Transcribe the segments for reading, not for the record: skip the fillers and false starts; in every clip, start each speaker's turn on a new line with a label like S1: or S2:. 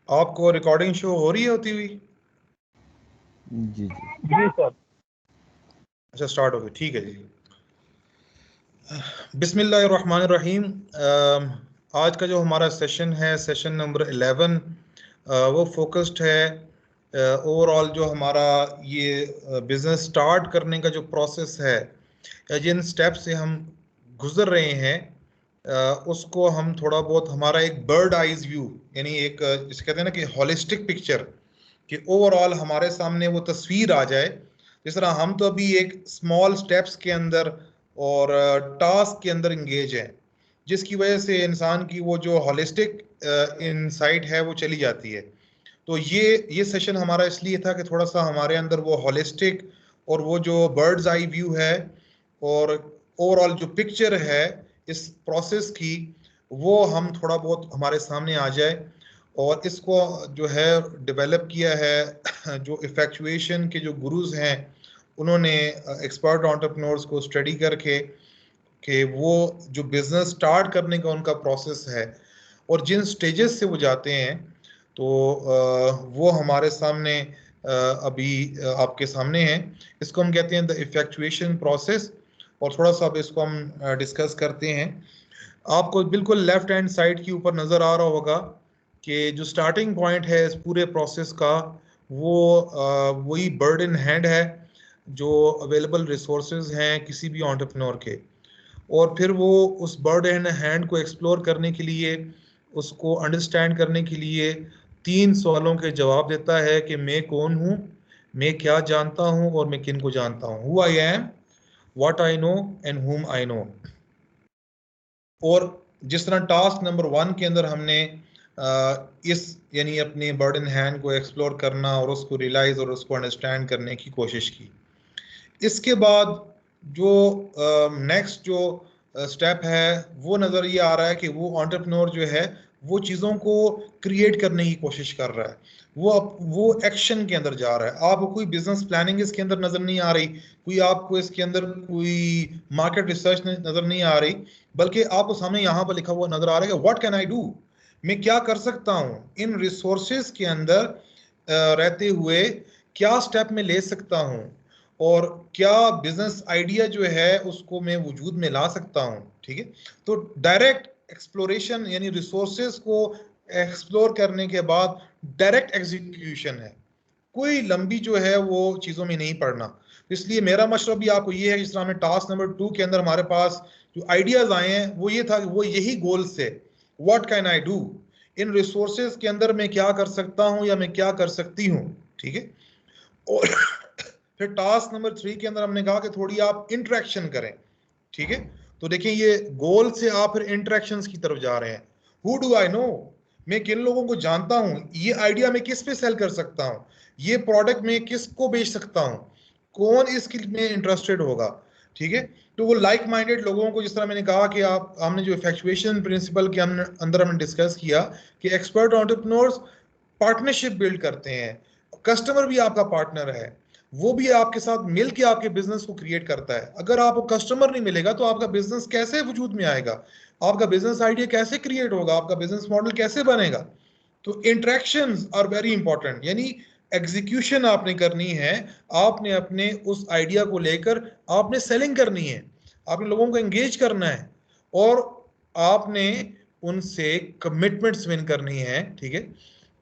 S1: आपको recording show हो रही है होती हुई?
S2: जी
S3: सर।
S1: अच्छा, स्टार्ट हो गई, ठीक है जी। बिस्मिल्लाहिर्रहमानिर्रहीम। आज का जो हमारा सेशन है, सेशन नंबर 11, वो फोकस्ड है ओवरऑल जो हमारा ये बिज़नेस स्टार्ट करने का जो प्रोसेस है या जिन स्टेप से हम गुजर रहे हैं, उसको हम थोड़ा बहुत हमारा एक बर्ड आइज व्यू, यानी एक जिसे कहते हैं ना कि हॉलिस्टिक पिक्चर, कि ओवरऑल हमारे सामने वो तस्वीर आ जाए। जिस तरह हम तो अभी एक स्मॉल स्टेप्स के अंदर और टास्क के अंदर इंगेज हैं, जिसकी वजह से इंसान की वो जो हॉलिस्टिक इनसाइट है वो चली जाती है। तो ये सेशन हमारा इसलिए था कि थोड़ा सा हमारे अंदर वो हॉलिस्टिक और वो जो बर्ड्स आई व्यू है और ओवरऑल जो पिक्चर है इस प्रोसेस की, वो हम थोड़ा बहुत हमारे सामने आ जाए। और इसको जो है डेवलप किया है जो इफेक्चुएशन के जो गुरुज हैं, उन्होंने एक्सपर्ट एंटरप्रेन्योर्स को स्टडी करके कि वो जो बिजनेस स्टार्ट करने का उनका प्रोसेस है और जिन स्टेजेस से वो जाते हैं, तो वो हमारे सामने अभी आपके सामने है। इसको हम कहते हैं द इफेक्चुएशन प्रोसेस, और थोड़ा सा अब इसको हम डिस्कस करते हैं। आपको बिल्कुल लेफ्ट हैंड साइड के ऊपर नज़र आ रहा होगा कि जो स्टार्टिंग पॉइंट है इस पूरे प्रोसेस का, वो वही बर्ड इन हैंड है, जो अवेलेबल रिसोर्सेज हैं किसी भी एंटरप्रेन्योर के। और फिर वो उस बर्ड इन हैंड को एक्सप्लोर करने के लिए, उसको अंडरस्टैंड करने के लिए 3 सवालों के जवाब देता है कि मैं कौन हूँ, मैं क्या जानता हूँ और मैं किन को जानता हूँ। Who I am, what I know and हुम आई नो। और जिस तरह टास्क नंबर 1 के अंदर हमने इस यानी अपने बर्ड इन हैंड को एक्सप्लोर करना और उसको रियलाइज और उसको अंडरस्टैंड करने की कोशिश की, इसके बाद जो नेक्स्ट जो स्टेप है वो नज़र ये आ रहा है कि वो एंटरप्रेन्योर जो है वो चीज़ों को क्रिएट करने की कोशिश कर रहा है, वो एक्शन के अंदर जा रहा है। आपको कोई बिजनेस प्लानिंग इसके अंदर नज़र नहीं आ रही, कोई आपको इसके अंदर कोई मार्केट रिसर्च नज़र नहीं आ रही, बल्कि आपको सामने यहाँ पर लिखा हुआ नज़र आ रहा है कि व्हाट कैन आई डू, मैं क्या कर सकता हूँ इन रिसोर्सेज के अंदर रहते हुए, क्या स्टेप में ले सकता हूँ और क्या बिजनेस आइडिया जो है उसको मैं वजूद में ला सकता हूँ। ठीक है, तो डायरेक्ट एक्सप्लोरेशन यानी रिसोर्सेज को एक्सप्लोर करने के बाद डायरेक्ट एग्जीक्यूशन है, कोई लंबी जो है वो चीज़ों में नहीं पड़ना। इसलिए मेरा मशवरा भी आपको ये है, जिस तरह हमें टास्क नंबर 2 के अंदर हमारे पास जो आइडियाज आए हैं वो ये था कि वो यही गोल से what can I do, in resources के अंदर मैं क्या कर सकता हूँ या मैं क्या कर सकती हूँ। ठीक है, और फिर टास्क नंबर 3 के अंदर हमने कहा कि थोड़ी आप इंटरेक्शन करें। ठीक है, तो देखिए ये गोल से आप फिर इंटरेक्शंस की तरफ जा रहे हैं। हु डू आई नो, मैं किन लोगों को जानता हूं, ये आइडिया मैं किस पे सेल कर सकता हूं, ये प्रोडक्ट मैं किसको बेच सकता हूं, कौन इसकी में इंटरेस्टेड होगा। ठीक है, तो वो लाइक माइंडेड लोगों को, जिस तरह मैंने कहा कि आप हमने जो इफेक्चुएशन प्रिंसिपल के अंदर हमने डिस्कस किया कि एक्सपर्ट एंटरप्रेन्योर्स पार्टनरशिप बिल्ड करते हैं, कस्टमर भी आपका पार्टनर है, वो भी आपके साथ मिल के आपके बिजनेस को क्रिएट करता है। अगर आपको कस्टमर नहीं मिलेगा तो आपका बिजनेस कैसे वजूद में आएगा, आपका बिजनेस आइडिया कैसे क्रिएट होगा, आपका बिजनेस मॉडल कैसे बनेगा। तो इंटरेक्शंस आर वेरी इंपॉर्टेंट, यानी एग्जीक्यूशन आपने करनी है, आपने अपने उस आइडिया को लेकर आपने सेलिंग करनी है, आपने लोगों को एंगेज करना है और आपने उनसे कमिटमेंट्स विन करनी है। ठीक है,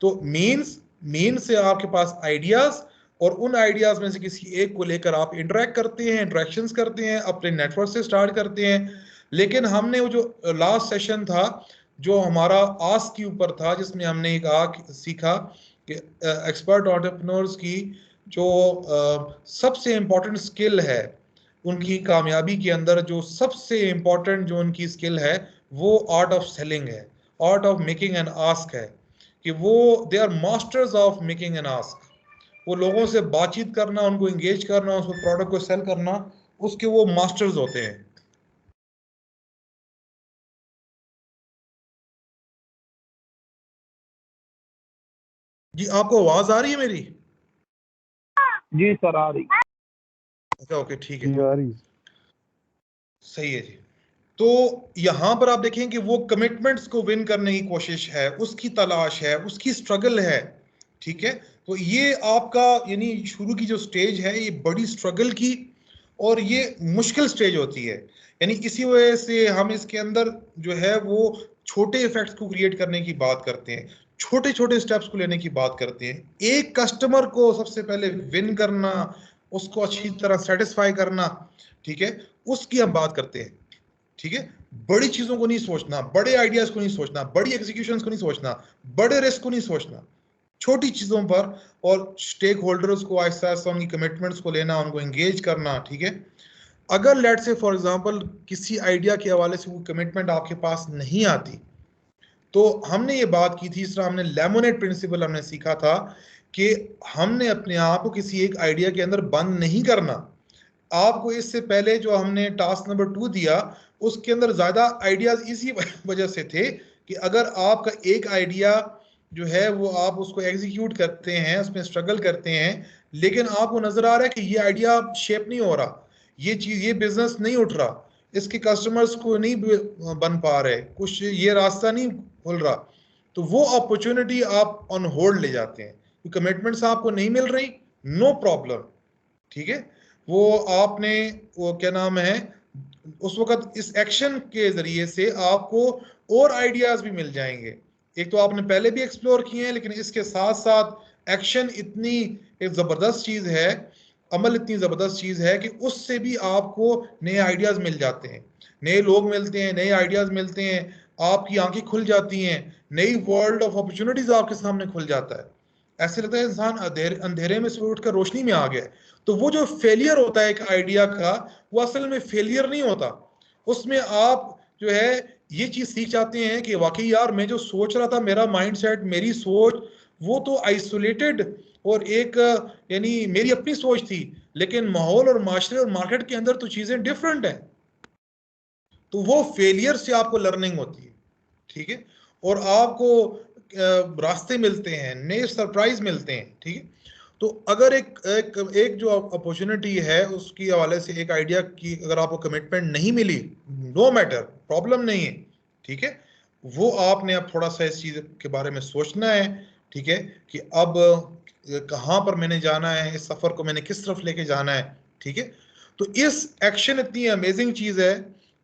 S1: तो मीन्स से आपके पास आइडियाज, और उन आइडियाज में से किसी एक को लेकर आप इंटरेक्ट करते हैं, इंटरेक्शंस करते हैं, अपने नेटवर्क से स्टार्ट करते हैं। लेकिन हमने वो जो लास्ट सेशन था जो हमारा आस्क के ऊपर था, जिसमें हमने सीखा कि एक्सपर्ट एंटरप्रेन्योर्स की जो सबसे इंपॉर्टेंट स्किल है, उनकी कामयाबी के अंदर जो सबसे इंपॉर्टेंट जो उनकी स्किल है वो आर्ट ऑफ सेलिंग है, art of making an ask है, कि वो they are masters of making an ask. वो लोगों से बातचीत करना, उनको एंगेज करना, उसको प्रोडक्ट को सेल करना, उसके वो मास्टर्स होते हैं। जी आपको आवाज आ रही है मेरी?
S3: जी सर आ रही।
S1: अच्छा ओके ठीक है,
S2: आ रही।
S1: सही है जी। तो यहां पर आप देखें कि वो कमिटमेंट्स को विन करने की कोशिश है, उसकी तलाश है, उसकी स्ट्रगल है, ठीक है। तो ये आपका यानी शुरू की जो स्टेज है ये बड़ी स्ट्रगल की और ये मुश्किल स्टेज होती है, यानी इसी वजह से हम इसके अंदर जो है वो छोटे इफेक्ट्स को क्रिएट करने की बात करते हैं, छोटे छोटे स्टेप्स को लेने की बात करते हैं। एक कस्टमर को सबसे पहले विन करना, उसको अच्छी तरह सेटिस्फाई करना, ठीक है, उसकी हम बात करते हैं, ठीक है। बड़ी चीजों को नहीं सोचना, बड़े आइडियाज को नहीं सोचना, बड़ी एग्जीक्यूशंस को नहीं सोचना, बड़े रिस्क को नहीं सोचना, छोटी चीजों पर और स्टेक होल्डर्स को आहिस्ता आहिस्ता उनकी कमिटमेंट्स को लेना, उनको एंगेज करना, ठीक है। अगर लेट से फॉर एग्जांपल किसी आइडिया के हवाले से कोई कमिटमेंट आपके पास नहीं आती, तो हमने ये बात की थी, इस तरह हमने लेमोनेड प्रिंसिपल हमने सीखा था कि हमने अपने आप को किसी एक आइडिया के अंदर बंद नहीं करना। आपको इससे पहले जो हमने टास्क नंबर 2 दिया उसके अंदर ज्यादा आइडियाज इसी वजह से थे कि अगर आपका एक आइडिया जो है वो आप उसको एग्जीक्यूट करते हैं, उसमें स्ट्रगल करते हैं, लेकिन आपको नजर आ रहा है कि ये आइडिया शेप नहीं हो रहा, ये चीज, ये बिजनेस नहीं उठ रहा, इसके कस्टमर्स को नहीं बन पा रहे, कुछ ये रास्ता नहीं खुल रहा, तो वो अपॉर्चुनिटी आप ऑन होल्ड ले जाते हैं, कमिटमेंट्स आपको नहीं मिल रही, नो प्रॉब्लम, ठीक है। वो आपने वो क्या नाम है उस वक्त इस एक्शन के जरिए से आपको और आइडियाज भी मिल जाएंगे। एक तो आपने पहले भी एक्सप्लोर किए हैं, लेकिन इसके साथ साथ एक्शन इतनी एक जबरदस्त चीज है, अमल इतनी जबरदस्त चीज है कि उससे भी आपको नए आइडियाज मिल जाते हैं, नए लोग मिलते हैं, नए आइडियाज मिलते हैं, आपकी आंखें खुल जाती हैं, नई वर्ल्ड ऑफ अपॉर्चुनिटीज आपके सामने खुल जाता है। ऐसे लगता है इंसान अंधेरे में से उठकर रोशनी में आ गया। तो वो जो फेलियर होता है एक आइडिया का, वो असल में फेलियर नहीं होता, उसमें आप जो है ये चीज सीख जाते हैं कि वाकई यार मैं जो सोच रहा था, मेरा माइंडसेट, मेरी सोच, वो तो आइसोलेटेड और एक यानी मेरी अपनी सोच थी, लेकिन माहौल और माशरे और मार्केट के अंदर तो चीजें डिफरेंट है। तो वो फेलियर से आपको लर्निंग होती है, ठीक है, और आपको रास्ते मिलते हैं, नए सरप्राइज मिलते हैं, ठीक है। तो अगर एक जो अपॉर्चुनिटी है उसकी हवाले से एक आइडिया की अगर आपको कमिटमेंट नहीं मिली, नो मैटर, प्रॉब्लम नहीं है, ठीक है। वो आपने अब थोड़ा सा इस चीज के बारे में सोचना है, ठीक है, कि अब कहाँ पर मैंने जाना है, इस सफर को मैंने किस तरफ लेके जाना है, ठीक है। तो इस एक्शन इतनी अमेजिंग चीज है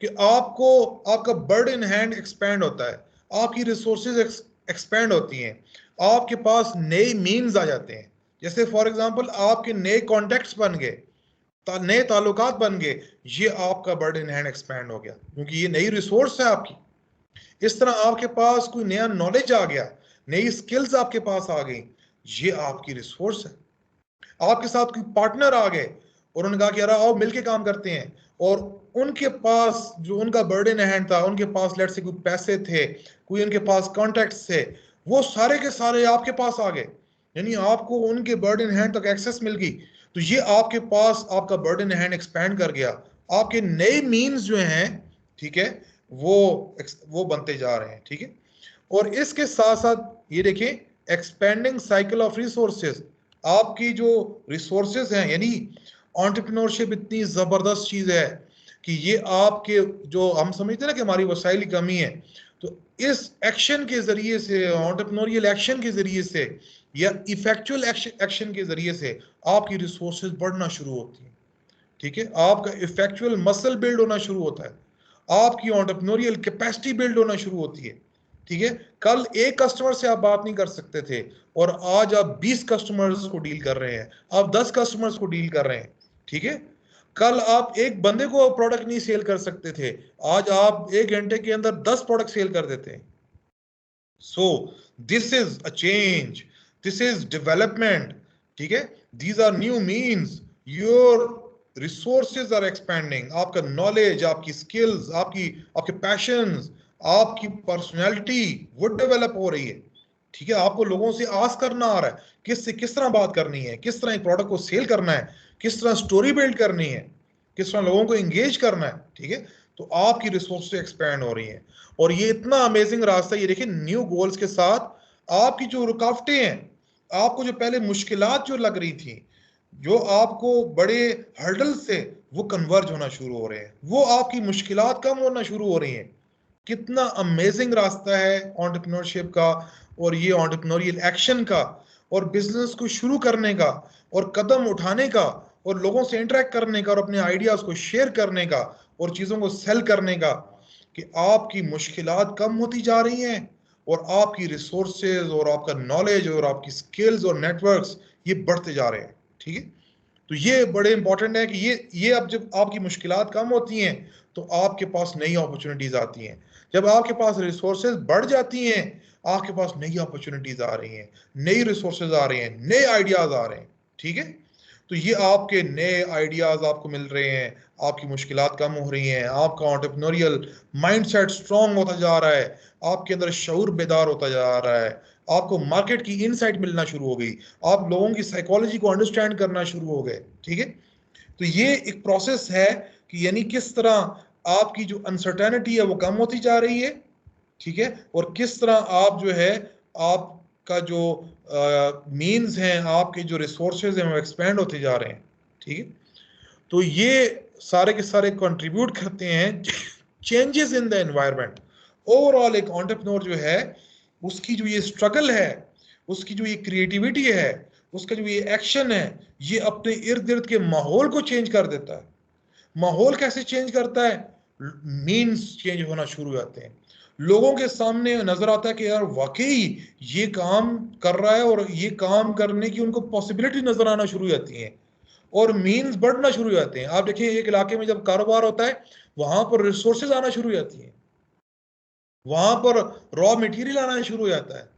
S1: कि आपको आपका बर्ड इन हैंड एक्सपैंड होता है, आपकी रिसोर्सेज एक्सपैंड होती हैं, आपके पास नए मीन्स आ जाते हैं। जैसे फॉर एग्जांपल आपके नए कॉन्टेक्ट्स बन गए, नए ताल्लुकात बन गए, ये आपका बर्ड इन हैंड एक्सपैंड हो गया क्योंकि ये नई रिसोर्स है आपकी। इस तरह आपके पास कोई नया नॉलेज आ गया, नई स्किल्स आपके पास आ गई, ये आपकी रिसोर्स है। आपके साथ कोई पार्टनर आ गए और उन्होंने कहा कि यार आओ मिलके काम करते हैं, और उनके पास जो उनका बर्डन हैंड था, उनके पास लेट से कोई पैसे थे, कोई उनके पास कॉन्टैक्ट्स थे, वो सारे के सारे आपके पास आ गए, यानी आपको उनके बर्डन हैंड तक एक्सेस मिल गई। तो ये आपके पास आपका बर्डन हैंड एक्सपैंड कर गया, आपके नए मीन्स जो हैं, ठीक है, वो बनते जा रहे हैं, ठीक है। और इसके साथ साथ ये देखिए एक्सपेंडिंग साइकिल ऑफ रिसोर्सेज, आपकी जो रिसोर्सेज हैं, यानी एंटरप्रेन्योरशिप इतनी जबरदस्त चीज है कि ये आपके जो हम समझते हैं ना कि हमारी वसाइल की कमी है, तो इस एक्शन के जरिए से, एंटरप्रेन्योरियल एक्शन के जरिए से या इफेक्चुअल एक्शन के जरिए से आपकी रिसोर्सेज बढ़ना शुरू होती है, ठीक है। आपका इफेक्चुअल मसल बिल्ड होना शुरू होता है, आपकी एंटरप्रेन्योरियल कैपेसिटी बिल्ड होना शुरू होती है, ठीक है। कल एक कस्टमर से आप बात नहीं कर सकते थे और आज आप 20 कस्टमर्स को डील कर रहे हैं, आप 10 कस्टमर्स को डील कर रहे हैं, ठीक है। कल आप एक बंदे को प्रोडक्ट नहीं सेल कर सकते थे, आज आप 1 घंटे के अंदर 10 प्रोडक्ट सेल कर देते हैं। So this is a change, this is development, ठीक है। These are new means, your resources are expanding, आपका नॉलेज, आपकी स्किल्स, आपके पैशंस, आपकी पर्सनैलिटी वो डेवलप हो रही है, ठीक है। आपको लोगों से आस करना आ रहा है किस तरह बात करनी है, किस तरह एक प्रोडक्ट को सेल करना है, किस तरह स्टोरी बिल्ड करनी है, किस तरह लोगों को एंगेज करना है, ठीक है। तो आपकी रिसोर्सेज एक्सपैंड हो रही हैं और ये इतना अमेजिंग रास्ता, ये देखिए न्यू गोल्स के साथ आपकी जो रुकावटें हैं, आपको जो पहले मुश्किलात जो लग रही थी, जो आपको बड़े हर्डल से वो कन्वर्ज होना शुरू हो रहे हैं, वो आपकी मुश्किलात कम होना शुरू हो रही हैं। कितना अमेजिंग रास्ता है एंटरप्रेन्योरशिप का, और ये एंटरप्रेन्योरियल एक्शन का, और बिजनेस को शुरू करने का, और कदम उठाने का, और लोगों से इंटरेक्ट करने का, और अपने आइडियाज को शेयर करने का, और चीजों को सेल करने का, कि आपकी मुश्किलात कम होती जा रही हैं, और आपकी रिसोर्सेज और आपका नॉलेज और आपकी स्किल्स और नेटवर्क्स ये बढ़ते जा रहे हैं। ठीक है, तो ये बड़े इंपॉर्टेंट है कि ये अब जब आपकी मुश्किलात कम होती हैं तो आपके पास नई अपॉर्चुनिटीज आती हैं। जब आपके पास रिसोर्सेज बढ़ जाती हैं, आपके पास नई अपॉर्चुनिटीज आ रही हैं, नई रिसोर्सेज आ रही हैं, नए आइडियाज आ रहे हैं। ठीक है, तो ये आपके नए आइडियाज आपको मिल रहे हैं, आपकी मुश्किलात कम हो रही हैं, आपका एंटरप्रेन्योरियल माइंडसेट स्ट्रांग होता जा रहा है, आपके अंदर शऊर बेदार होता जा रहा है, आपको मार्केट की इनसाइट मिलना शुरू हो गई, आप लोगों की साइकोलॉजी को अंडरस्टैंड करना शुरू हो गए। ठीक है, तो ये एक प्रोसेस है कि यानी किस तरह आपकी जो अनसर्टेनिटी है वो कम होती जा रही है। ठीक है, और किस तरह आप जो है आपका जो मीन्स हैं, आपके जो रिसोर्सेज हैं वो एक्सपेंड होते जा रहे हैं। ठीक है, तो ये सारे के सारे कंट्रीब्यूट करते हैं changes in the environment. Overall एक एंटरप्रेन्योर जो है उसकी जो ये स्ट्रगल है, उसकी जो ये क्रिएटिविटी है, उसका जो ये एक्शन है, ये अपने इर्द गिर्द के माहौल को चेंज कर देता है। माहौल कैसे चेंज करता है? मीन्स चेंज होना शुरू हो जाते हैं, लोगों के सामने नजर आता है कि यार वाकई ये काम कर रहा है, और ये काम करने की उनको पॉसिबिलिटी नजर आना शुरू हो जाती है, और मीन्स बढ़ना शुरू हो जाते हैं। आप देखिए एक इलाके में जब कारोबार होता है वहां पर रिसोर्सेज आना शुरू हो जाती हैं, वहां पर रॉ मटेरियल आना शुरू हो जाता है,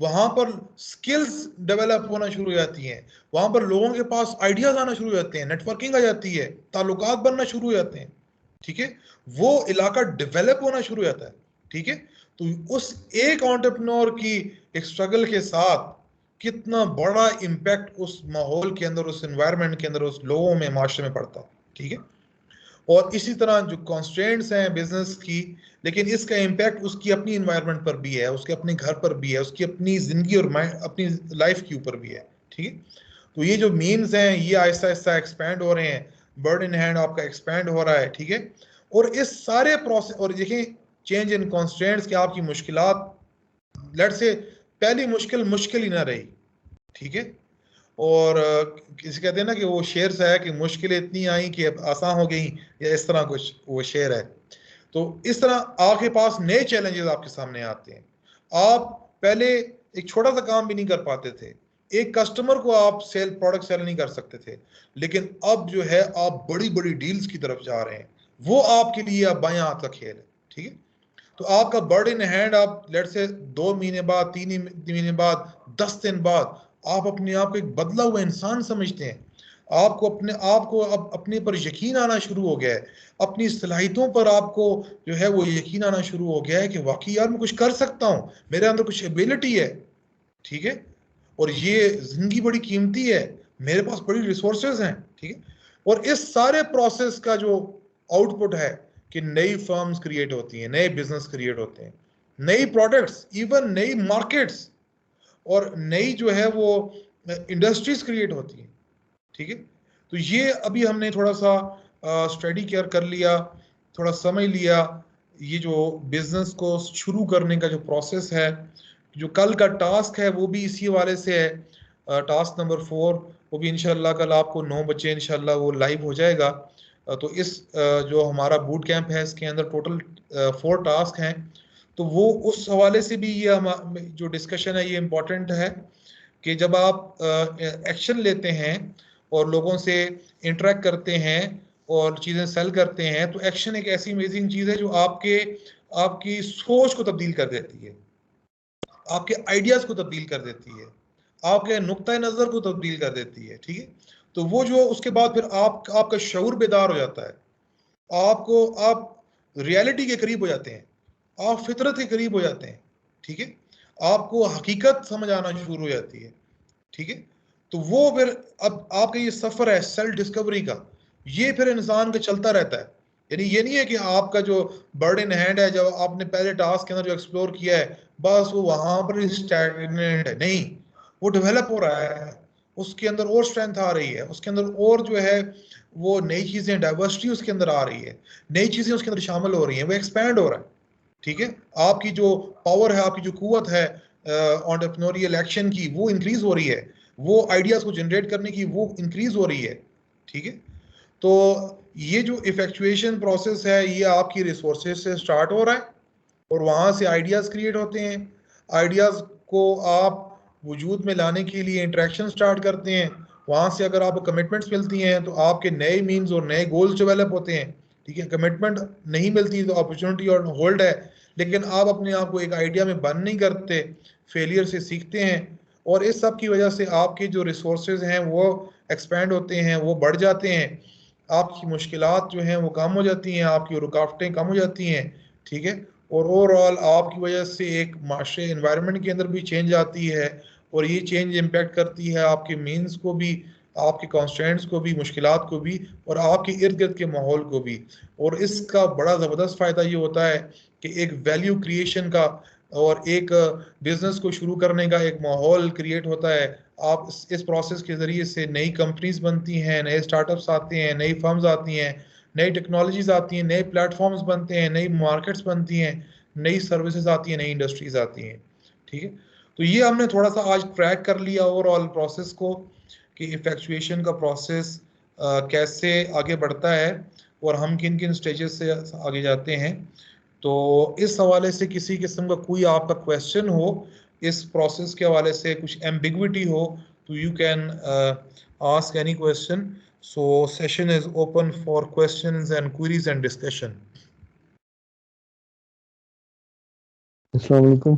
S1: वहां पर स्किल्स डेवलप होना शुरू हो जाती हैं, वहां पर लोगों के पास आइडियाज आना शुरू हो जाते हैं, नेटवर्किंग आ जाती है, ताल्लुकात बनना शुरू हो जाते हैं। ठीक है, वो इलाका डेवलप होना शुरू हो जाता है। ठीक है, तो उस एक एंटरप्रेन्योर की एक स्ट्रगल के साथ कितना बड़ा इंपैक्ट उस माहौल के अंदर, उस एनवायरनमेंट के अंदर, उस लोगों में, माशरे में पड़ता है। ठीक है, और इसी तरह जो कॉन्स्ट्रेंट्स हैं बिजनेस की, लेकिन इसका इम्पैक्ट उसकी अपनी इन्वायरमेंट पर भी है, उसके अपने घर पर भी है, उसकी अपनी जिंदगी और अपनी लाइफ के ऊपर भी है। ठीक है, तो ये जो मीन्स हैं ये आहिस्ता आहिस्ता एक्सपैंड हो रहे हैं, बर्ड इन हैंड आपका एक्सपैंड हो रहा है। ठीक है, और इस सारे प्रोसेस, और देखें चेंज इन कॉन्स्ट्रेंट्स की आपकी मुश्किलात, लेट से पहली मुश्किल ही ना रही। ठीक है, और किसी कहते हैं ना कि वो शेर सा है कि मुश्किलें इतनी आई कि अब आसान हो गई, या इस तरह कुछ वो शेर है। तो इस तरह आपके पास नए चैलेंजेस आपके सामने आते हैं। आप पहले एक छोटा सा काम भी नहीं कर पाते थे, एक कस्टमर को आप प्रोडक्ट सेल नहीं कर सकते थे, लेकिन अब जो है आप बड़ी बड़ी डील्स की तरफ जा रहे हैं, वो आपके लिए अब बाएं हाथ का खेल है। ठीक है, तो आपका बर्ड इन हैंड, आप लेट से 2 महीने बाद, 3 महीने बाद, 10 दिन बाद आप अपने आप को एक बदला हुआ इंसान समझते हैं। आपको अपने आप को अब अपने पर यकीन आना शुरू हो गया है, अपनी सलाहियतों पर आपको जो है वो यकीन आना शुरू हो गया है कि वाकई यार मैं कुछ कर सकता हूँ, मेरे अंदर कुछ एबिलिटी है। ठीक है, और ये जिंदगी बड़ी कीमती है, मेरे पास बड़ी रिसोर्सेज हैं। ठीक है, और इस सारे प्रोसेस का जो आउटपुट है कि नई फर्म्स क्रिएट होती हैं, नए बिजनेस क्रिएट होते हैं, नई प्रोडक्ट्स, इवन नई मार्केट्स, और नई जो है वो इंडस्ट्रीज क्रिएट होती हैं। ठीक है, तो ये अभी हमने थोड़ा सा स्टडी केयर कर लिया, थोड़ा समझ लिया ये जो बिजनेस को शुरू करने का जो प्रोसेस है। जो कल का टास्क है वो भी इसी वाले से है, टास्क नंबर 4, वो भी इंशाल्लाह कल आपको 9 बजे इंशाल्लाह वो लाइव हो जाएगा। तो इस जो हमारा बूट कैंप है इसके अंदर टोटल 4 टास्क हैं, तो वो उस हवाले से भी ये जो डिस्कशन है ये इम्पोर्टेंट है कि जब आप एक्शन लेते हैं और लोगों से इंटरेक्ट करते हैं और चीज़ें सेल करते हैं, तो एक्शन एक ऐसी अमेजिंग चीज़ है जो आपकी सोच को तब्दील कर देती है, आपके आइडियाज को तब्दील कर देती है, आपके नुक्ता नज़र को तब्दील कर देती है। ठीक है, तो वो जो उसके बाद फिर आपका शऊर बेदार हो जाता है, आप रियलिटी के करीब हो जाते हैं, आप फितरत के करीब हो जाते हैं। ठीक है, आपको हकीकत समझ आना शुरू हो जाती है। ठीक है, तो वो फिर अब आपका ये सफर है सेल्फ डिस्कवरी का, ये फिर इंसान का चलता रहता है। यानी ये नहीं है कि आपका जो बर्ड इन हैंड है, जब आपने पहले टास्क के अंदर जो एक्सप्लोर किया है बस वो वहां पर स्टैग्नेंट है, नहीं, वो डेवलप हो रहा है, उसके अंदर और स्ट्रेंथ आ रही है, उसके अंदर और जो है वो नई चीजें, डाइवर्सिटी उसके अंदर आ रही है, नई चीजें उसके अंदर शामिल हो रही हैं, वो एक्सपैंड हो रहा है। ठीक है, आपकी जो पावर है, आपकी जो कुव्वत है एंटरप्रेन्योरियल एक्शन की, वो इंक्रीज हो रही है, वो आइडियाज को जनरेट करने की वो इंक्रीज हो रही है। ठीक है, तो ये जो इफेक्चुएशन प्रोसेस है ये आपकी रिसोर्सेज से स्टार्ट हो रहा है और वहां से आइडियाज क्रिएट होते हैं। आइडियाज को आप वजूद में लाने के लिए इंटरेक्शन स्टार्ट करते हैं, वहां से अगर आपको कमिटमेंट्स मिलती हैं तो आपके नए मीन्स और नए गोल्स डेवलप होते हैं। ठीक है, कमिटमेंट नहीं मिलती तो अपॉर्चुनिटी और होल्ड है, लेकिन आप अपने आप को एक आइडिया में बंद नहीं करते, फेलियर से सीखते हैं और इस सब की वजह से आपके जो रिसोर्सेज हैं वो एक्सपैंड होते हैं, वो बढ़ जाते हैं, आपकी मुश्किलात जो हैं वो कम हो जाती हैं, आपकी रुकावटें कम हो जाती हैं। ठीक है, और ओवरऑल आपकी वजह से एक माशरे इन्वायरमेंट के अंदर भी चेंज आती है और ये चेंज इम्पेक्ट करती है आपके मीन्स को भी, आपके कॉन्स्टेंट्स को भी, मुश्किलात को भी और आपके इर्द गिर्द के माहौल को भी। और इसका बड़ा ज़बरदस्त फ़ायदा ये होता है कि एक वैल्यू क्रिएशन का और एक बिजनेस को शुरू करने का एक माहौल क्रिएट होता है। आप इस प्रोसेस के ज़रिए से नई कंपनीज बनती हैं, नए स्टार्टअप्स आते हैं, नई फर्म्स आती हैं, नई टेक्नोलॉजीज आती हैं, नए प्लेटफॉर्म्स बनते हैं, नई मार्केट्स बनती हैं, नई सर्विसेज आती हैं, नई इंडस्ट्रीज आती हैं। ठीक है, तो ये हमने थोड़ा सा आज ट्रैक कर लिया ओवरऑल प्रोसेस को कि इफेक्चुएशन का प्रोसेस कैसे आगे बढ़ता है और हम किन किन स्टेजेस से आगे जाते हैं। तो इस हवाले से किसी किस्म का कोई आपका क्वेश्चन हो, इस प्रोसेस के हवाले से कुछ एम्बिग्विटी हो, तो you can ask any question. So session is open for questions and queries and discussion.
S2: अस्सलाम वालेकुम।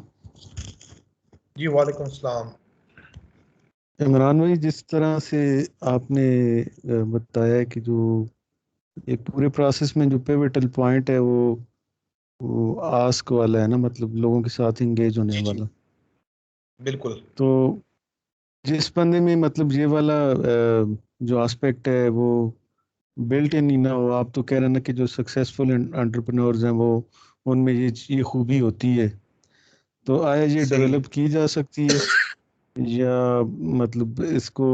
S1: जी वालेकुम सलाम।
S2: इमरान भाई, जिस तरह से आपने बताया कि जो एक पूरे प्रोसेस में जो पिवटल पॉइंट है वो आस्क वाला है ना, मतलब लोगों के साथ इंगेज होने
S1: जी जी
S2: वाला।
S1: बिल्कुल।
S2: तो जिस बंदे में मतलब ये वाला जो एस्पेक्ट है वो बिल्ट इन ही ना हो, आप तो कह रहे हैं ना कि जो सक्सेसफुल एंटरप्रेन्योर्स हैं वो उनमें ये खूबी होती है, तो आया ये
S1: सही।
S2: डेवलप की जा सकती है या मतलब इसको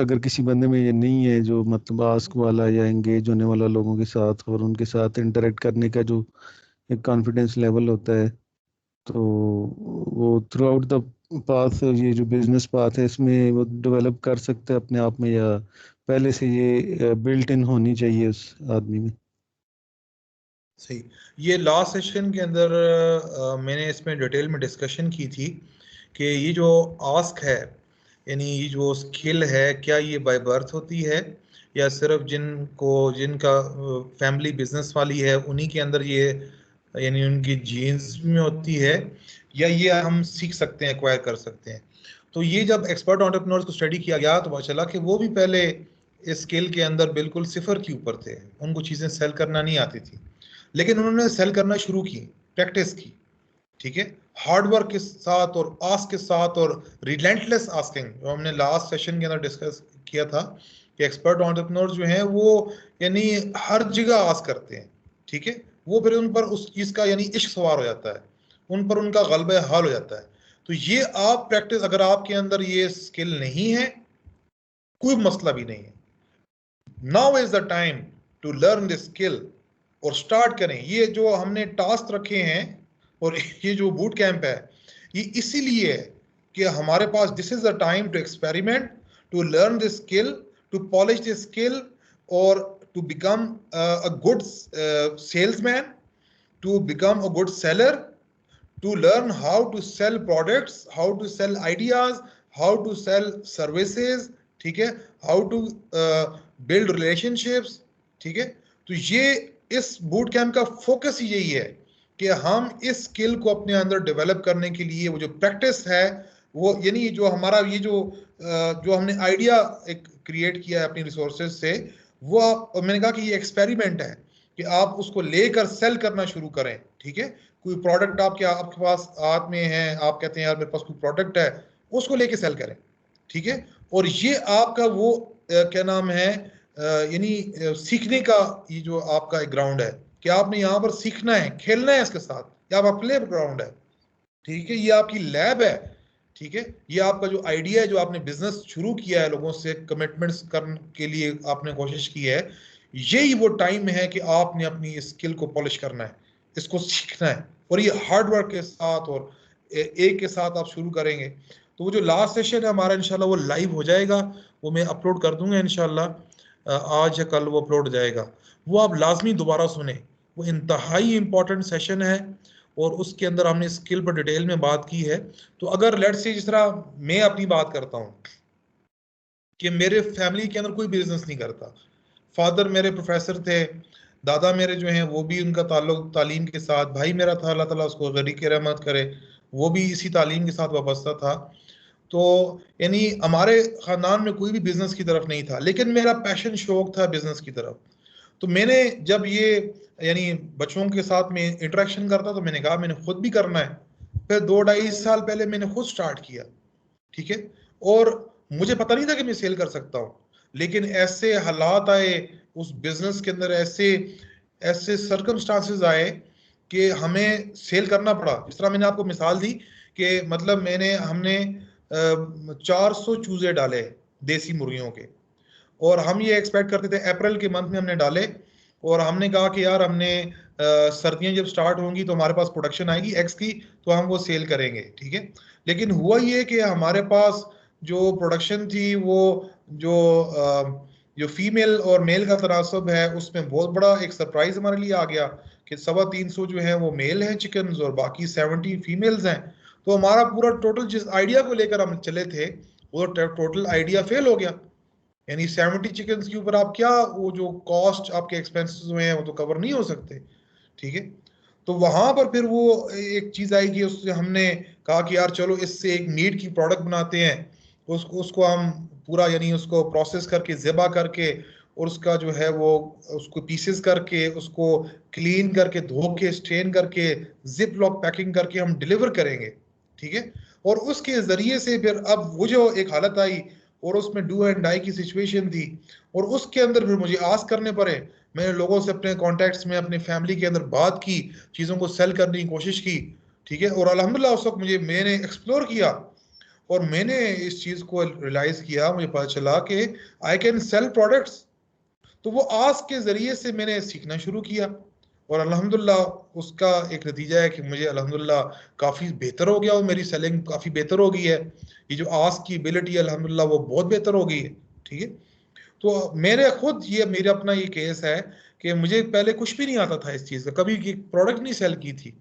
S2: अगर किसी बंदे में ये नहीं है जो मतलब आस्क वाला या एंगेज होने वाला लोगों के साथ और उनके साथ इंटरेक्ट करने का जो एक कॉन्फिडेंस लेवल होता है, तो वो थ्रू आउट द पाथ, ये जो बिजनेस पाथ है इसमें वो डेवलप कर सकता है अपने आप में, या पहले से ये बिल्ट इन होनी चाहिए उस आदमी में?
S1: सही। ये लास्ट सेशन के अंदर मैंने इसमें डिटेल में डिस्कशन की थी कि ये जो आस्क है, यानी ये जो स्किल है, क्या ये बाय बर्थ होती है या सिर्फ जिनका फैमिली बिजनेस वाली है उन्हीं के अंदर ये, यानी उनकी जीन्स में होती है, या ये हम सीख सकते हैं, एक्वायर कर सकते हैं। तो ये जब एक्सपर्ट एंटरप्रेन्योर्स को स्टडी किया गया तो पता चला कि वो भी पहले इस स्किल के अंदर बिल्कुल सिफर के ऊपर थे, उनको चीज़ें सेल करना नहीं आती थी, लेकिन उन्होंने सेल करना शुरू की, प्रैक्टिस की। ठीक है, हार्ड वर्क के साथ और आस्क के साथ और रिलेंटलेस आस्किंग, जो हमने लास्ट सेशन के अंदर डिस्कस किया था कि एक्सपर्ट एंटरप्रेन्योर्स जो हैं वो यानी हर जगह आस्क करते हैं। ठीक है, वो फिर उन पर उस चीज़ का यानी इश्क सवार हो जाता है, उन पर उनका गलबे हाल हो जाता है। तो ये आप प्रैक्टिस, अगर आपके अंदर ये स्किल नहीं है, कोई मसला भी नहीं है, now is the time to learn this skill और स्टार्ट करें। ये जो हमने टास्क रखे हैं और ये जो बूट कैंप है, ये इसीलिए है कि हमारे पास this is the time to experiment, to learn this skill, to polish this skill और to become a good salesman, to become a good seller, to learn how to sell products, how to sell ideas, how to sell services। ठीक है, how to build relationships। ठीक है, तो ये इस boot camp का focus ही यही है कि हम इस स्किल को अपने अंदर डेवलप करने के लिए वो जो प्रैक्टिस है, वो यानी जो हमारा ये जो हमने आइडिया एक क्रिएट किया है अपनी रिसोर्सेज से, वो और मैंने कहा कि ये एक्सपेरिमेंट है कि आप उसको लेकर सेल करना शुरू करें। ठीक है, कोई प्रोडक्ट आपके पास हाथ में है, आप कहते हैं यार मेरे पास कोई प्रोडक्ट है, उसको लेके सेल करें। ठीक है, और ये आपका वो क्या नाम है, यानी सीखने का ये जो आपका एक ग्राउंड है कि आपने यहाँ पर सीखना है, खेलना है इसके साथ, या आपका प्ले ग्राउंड है। ठीक है, ये आपकी लैब है ठीक है, ये आपका जो आइडिया है, जो आपने बिजनेस शुरू किया है, लोगों से कमिटमेंट्स करने के लिए आपने कोशिश की है, यही वो टाइम है कि आपने अपनी स्किल को पॉलिश करना है, इसको सीखना है, और ये हार्ड वर्क के साथ और एक के साथ आप शुरू करेंगे। तो वो जो लास्ट सेशन है हमारा, इंशाल्लाह वो लाइव हो जाएगा, वो मैं अपलोड कर दूंगा इंशाल्लाह, आज या कल वो अपलोड हो जाएगा, वो आप लाजमी दोबारा सुने। वो इंतहाई इंपॉर्टेंट सेशन है, और उसके अंदर हमने स्किल पर डिटेल में बात की है। तो अगर लेट्स से, जिस तरह मैं अपनी बात करता हूँ कि मेरे फैमिली के अंदर कोई बिजनेस नहीं करता, फादर मेरे प्रोफेसर थे, दादा मेरे जो हैं वो भी, उनका ताल्लुक तालीम के साथ, भाई मेरा था, अल्लाह ताला उसको गनी की रहमत करे, वो भी इसी तालीम के साथ वाबस्ता था। तो यानी हमारे खानदान में कोई भी बिजनेस की तरफ नहीं था, लेकिन मेरा पैशन, शौक था बिजनेस की तरफ। तो मैंने जब ये यानी बच्चों के साथ में इंटरेक्शन करता, तो मैंने कहा मैंने खुद भी करना है। फिर 2-2.5 साल पहले मैंने खुद स्टार्ट किया, ठीक है, और मुझे पता नहीं था कि मैं सेल कर सकता हूँ, लेकिन ऐसे हालात आए उस बिजनेस के अंदर, ऐसे ऐसे सर्कमस्टांसेस आए कि हमें सेल करना पड़ा। जिस तरह मैंने आपको मिसाल दी कि मतलब हमने 400 चूजे डाले देसी मुर्गियों के, और हम ये एक्सपेक्ट करते थे अप्रैल के मंथ में हमने डाले, और हमने कहा कि यार हमने सर्दियां जब स्टार्ट होंगी तो हमारे पास प्रोडक्शन आएगी एक्स की, तो हम वो सेल करेंगे, ठीक है। लेकिन हुआ ये कि हमारे पास जो प्रोडक्शन थी, वो जो जो फीमेल और मेल का तनासब है, उसमें बहुत बड़ा एक सरप्राइज हमारे लिए आ गया कि 350 जो है वो मेल हैं चिकन, और बाकी 70 फीमेल्स हैं। तो हमारा पूरा टोटल जिस आइडिया को लेकर हम चले थे, वो टोटल आइडिया फेल हो गया। यानी 70 चिकन के ऊपर आप क्या, वो जो कॉस्ट आपके एक्सपेंसेस हुए हैं वो तो कवर नहीं हो सकते, ठीक है। तो वहां पर फिर वो एक चीज आई कि उससे हमने कहा कि यार चलो इससे एक मीट की प्रोडक्ट बनाते हैं, उसको उसको हम पूरा यानी उसको प्रोसेस करके, ज़िबा करके, और उसका जो है वो उसको पीसेस करके, उसको क्लीन करके, धो के, स्ट्रेन करके, जिप लॉक पैकिंग करके हम डिलीवर करेंगे, ठीक है। और उसके जरिए से फिर अब वो जो एक हालत आई, और उसमें डू एंड डाई की सिचुएशन थी, और उसके अंदर फिर मुझे आस्क करने पड़े। मैंने लोगों से अपने कॉन्टैक्ट्स में, अपने फैमिली के अंदर बात की, चीज़ों को सेल करने की कोशिश की, ठीक है। और अल्हम्दुलिल्लाह उस वक्त मैंने एक्सप्लोर किया, और मैंने इस चीज़ को रियलाइज किया, मुझे पता चला कि आई कैन सेल प्रोडक्ट्स। तो वो आस्क के ज़रिए से मैंने सीखना शुरू किया, और अल्हम्दुलिल्लाह उसका एक नतीजा है कि मुझे अल्हम्दुलिल्लाह काफ़ी बेहतर हो गया, और मेरी सेलिंग काफ़ी बेहतर हो गई है। ये जो आस्क की एबिलिटी है अल्हम्दुलिल्लाह वो बहुत बेहतर हो गई है, ठीक है। तो मेरे खुद ये मेरा अपना ये केस है कि मुझे पहले कुछ भी नहीं आता था इस चीज़ का, कभी की प्रोडक्ट नहीं सेल की थी,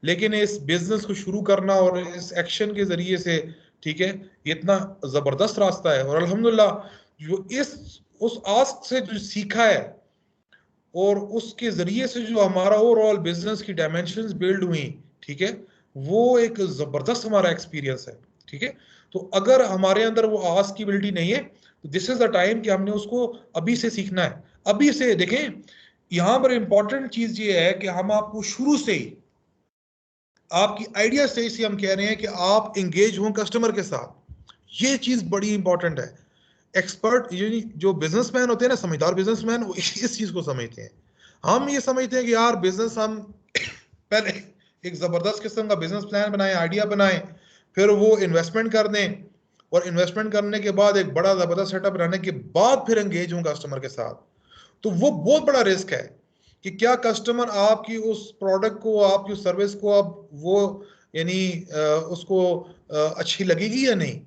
S1: लेकिन इस बिजनेस को शुरू करना और इस एक्शन के जरिए से, ठीक है, इतना ज़बरदस्त रास्ता है। और अल्हम्दुलिल्लाह जो इस उस आस्क से जो सीखा है, और उसके जरिए से जो हमारा ओवरऑल बिजनेस की डायमेंशंस बिल्ड हुई, ठीक है, वो एक जबरदस्त हमारा एक्सपीरियंस है, ठीक है। तो अगर हमारे अंदर वो आस की एबिलिटी नहीं है, तो दिस इज द टाइम कि हमने उसको अभी से सीखना है, अभी से। देखें, यहां पर इंपॉर्टेंट चीज ये है कि हम आपको शुरू से ही, आपकी आइडिया से ही हम कह रहे हैं कि आप एंगेज हों कस्टमर के साथ। ये चीज बड़ी इंपॉर्टेंट है। एक्सपर्ट यानी जो बिजनेसमैन होते हैं ना, समझदार बिजनेसमैन, वो इस चीज को समझते हैं। हम ये समझते हैं कि यार बिजनेस, हम पहले एक जबरदस्त किस्म का बिजनेस प्लान बनाएं, आइडिया बनाएं, फिर वो इन्वेस्टमेंट कर दें, और इन्वेस्टमेंट करने के बाद एक बड़ा जबरदस्त सेटअप बनाने के बाद फिर एंगेज हों कस्टमर के साथ। तो वो बहुत बड़ा रिस्क है कि क्या कस्टमर आपकी उस प्रोडक्ट को, आपकी उस सर्विस को, अब वो यानी उसको अच्छी लगेगी या नहीं,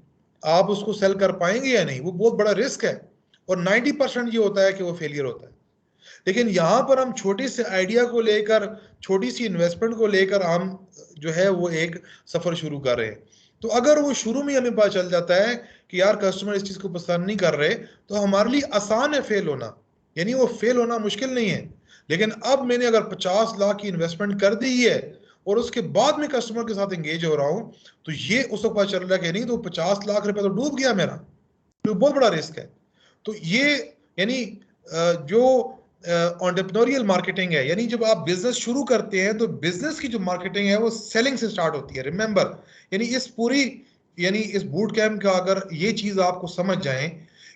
S1: आप उसको सेल कर पाएंगे या नहीं, वो बहुत बड़ा रिस्क है। और 90% ये होता है कि वो फेलियर होता है। लेकिन यहाँ पर हम छोटे से आइडिया को लेकर, छोटी सी इन्वेस्टमेंट को लेकर हम जो है वो एक सफर शुरू कर रहे हैं। तो अगर वो शुरू में हमें पता चल जाता है कि यार कस्टमर इस चीज को पसंद नहीं कर रहे, तो हमारे लिए आसान है फेल होना, यानी वो फेल होना मुश्किल नहीं है। लेकिन अब मैंने अगर 50 लाख की इन्वेस्टमेंट कर दी है, और उसके बाद में कस्टमर के साथ एंगेज हो रहा हूं, तो ये उस वक्त पता चल रहा है कि नहीं, तो 50 लाख रुपए तो डूब गया मेरा, तो बहुत बड़ा रिस्क है। तो ये यानी जो एंटरप्रेन्योरियल मार्केटिंग है, यानी जब आप बिजनेस शुरू करते हैं, तो बिजनेस की जो मार्केटिंग है वो सेलिंग से स्टार्ट होती है, रिमेंबर। यानी इस पूरी, यानी इस बूट कैंप का अगर ये चीज आपको समझ जाए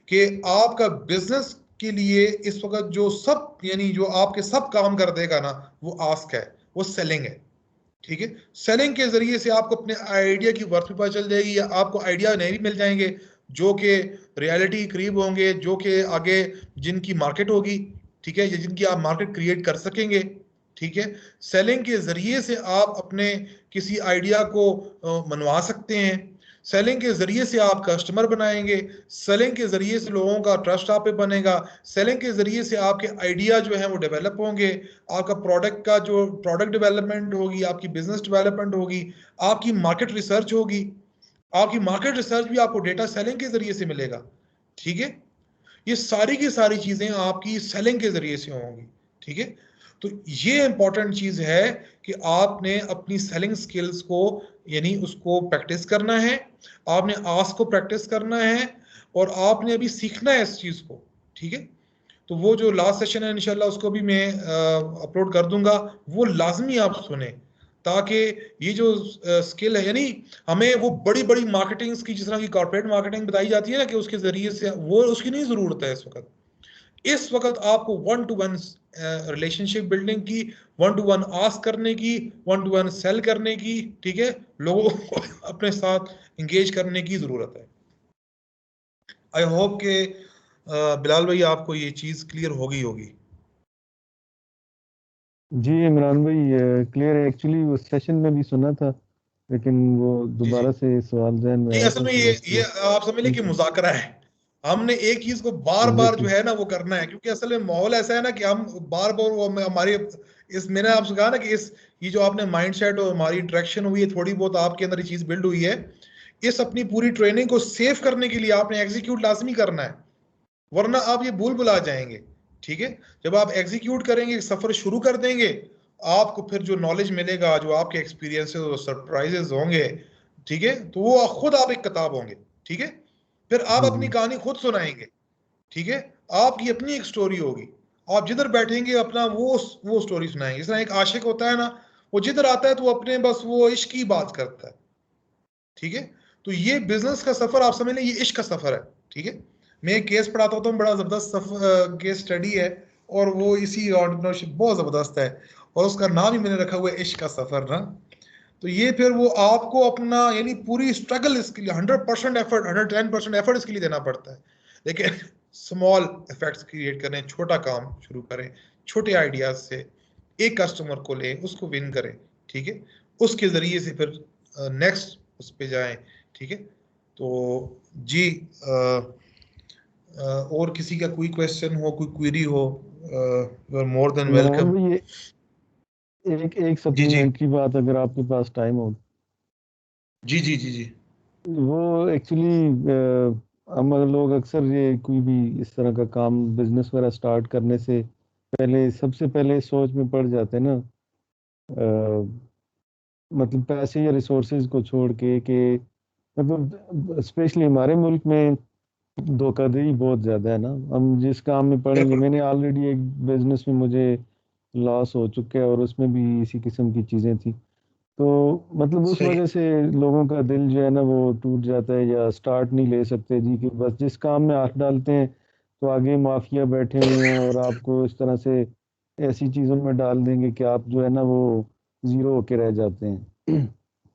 S1: कि आपका बिजनेस के लिए इस वक्त जो सब, यानी जो आपके सब काम कर देगा ना, वो आस्क है, वो सेलिंग है। ठीक है। सेलिंग के जरिए से आपको अपने आइडिया की वर्थ भी पता चल जाएगी, या आपको आइडिया नए भी मिल जाएंगे जो कि रियलिटी करीब होंगे, जो कि आगे जिनकी मार्केट होगी, ठीक है, या जिनकी आप मार्केट क्रिएट कर सकेंगे। ठीक है। सेलिंग के जरिए से आप अपने किसी आइडिया को मनवा सकते हैं। सेलिंग के जरिए से आप कस्टमर बनाएंगे। सेलिंग के जरिए से लोगों का ट्रस्ट आप पे बनेगा। सेलिंग के जरिए से आपके आइडिया जो है वो डेवलप होंगे। आपका प्रोडक्ट का जो प्रोडक्ट डेवलपमेंट होगी, आपकी बिजनेस डेवलपमेंट होगी, आपकी मार्केट रिसर्च होगी। आपकी मार्केट रिसर्च भी आपको डेटा सेलिंग के जरिए से मिलेगा। ठीक है। ये सारी की सारी चीजें आपकी सेलिंग के जरिए से होंगी। ठीक है। तो ये इंपॉर्टेंट चीज है कि आपने अपनी सेलिंग स्किल्स को यानी उसको प्रैक्टिस करना है, आपने आस्क को प्रैक्टिस करना है, और आपने अभी सीखना है इस चीज को। ठीक है। तो वो जो लास्ट सेशन है इंशाल्लाह उसको भी मैं अपलोड कर दूंगा, वो लाजमी आप सुने, ताकि ये जो स्किल है, यानी हमें वो बड़ी बड़ी मार्केटिंग की, जिस तरह की कॉर्पोरेट मार्केटिंग बताई जाती है ना कि उसके जरिए से, वो उसकी नहीं जरूरत है इस वक्त। इस वक्त आपको one two one relationship building की, वन टू वन आस्क करने की, वन टू वन सेल करने की, ठीक है, लोगों को अपने साथ इंगेज करने की जरूरत है। आई होप के बिलाल भाई आपको ये चीज क्लियर होगी होगी।
S2: जी इमरान भाई क्लियर है। एक्चुअली उस सेशन में भी सुना था, लेकिन वो
S1: जी जी
S2: दोबारा से सवाल जहन में
S1: नहीं,
S2: आया
S1: असल
S2: था
S1: में
S2: तो
S1: ये
S2: इसलिए।
S1: आप समझ लें कि मुज़ाकरा है। हमने एक चीज को बार बार जो
S2: एग्जैक्टली।
S1: है ना वो करना है, क्योंकि असल में माहौल ऐसा है ना कि हम बार बार वो हमारी इस, मैंने आपसे कहा ना कि इस, ये जो आपने माइंड सेट और हमारी इंटरेक्शन हुई है, थोड़ी बहुत आपके अंदर ये चीज बिल्ड हुई है, इस अपनी पूरी ट्रेनिंग को सेव करने के लिए आपने एग्जीक्यूट लाजमी करना है, वरना आप ये भूल भुला जाएंगे। ठीक है। जब आप एग्जीक्यूट करेंगे, सफर शुरू कर देंगे, आपको फिर जो नॉलेज मिलेगा, जो आपके एक्सपीरियंसेस और सरप्राइजेस होंगे, ठीक है, तो वो खुद आप एक किताब होंगे। ठीक है। फिर आप
S2: जी
S1: अपनी
S2: जी।
S1: कहानी खुद सुनाएंगे। ठीक है। आपकी अपनी एक स्टोरी होगी, आप जिधर बैठेंगे अपना वो स्टोरी सुनाएंगे। जिस तरह एक आशिक होता है ना, वो जिधर आता है तो अपने बस वो इश्क की बात करता है। ठीक है। तो ये बिजनेस का सफर आप समझ लें, ये इश्क का सफर है। ठीक है। मैं एक केस पढ़ाता होता हूँ, बड़ा जबरदस्त केस स्टडी है, और वो इसी एंटरप्रेन्योरशिप बहुत जबरदस्त है, और उसका नाम ही मैंने रखा हुआ है इश्क का सफर ना। तो ये फिर वो आपको अपना यानी पूरी स्ट्रगल इसके लिए 100% एफर्ट, 110% एफर्ट इसके लिए देना पड़ता है, लेकिन स्मॉल इफेक्ट्स क्रिएट करें, छोटा काम शुरू करें, छोटे आइडियाज से एक कस्टमर को लें, उसको विन करें। ठीक है। उसके जरिए से फिर नेक्स्ट उस पे जाएं। ठीक है। तो जी और किसी का कोई क्वेश्चन हो, कोई क्वेरी हो, you are more than
S2: Imran
S1: welcome.
S2: भाई ये एक एक
S1: जी जी
S2: सप्लीमेंट्री बात, अगर आपके पास टाइम हो।
S1: जी जी जी जी
S2: वो एक्चुअली हम लोग अक्सर ये कोई भी इस तरह का काम बिजनेस वगैरह स्टार्ट करने से पहले सबसे पहले सोच में पड़ जाते हैं ना, मतलब पैसे या रिसोर्सेज को छोड़ के कि मतलब स्पेशली हमारे मुल्क में धोखाधड़ी बहुत ज़्यादा है ना। हम जिस काम में पड़ेंगे,
S1: बिल्कुल
S2: मैंने ऑलरेडी एक बिजनेस में मुझे लॉस हो चुका है और उसमें भी इसी किस्म की चीज़ें थी। तो मतलब उस
S1: सही।
S2: वजह से लोगों का दिल जो है ना वो टूट जाता है, या स्टार्ट नहीं ले सकते जी, कि बस जिस काम में हाथ डालते हैं तो आगे माफिया बैठे हुए हैं और आपको इस तरह से ऐसी चीज़ों में डाल देंगे कि आप जो है ना वो ज़ीरो होके रह जाते हैं।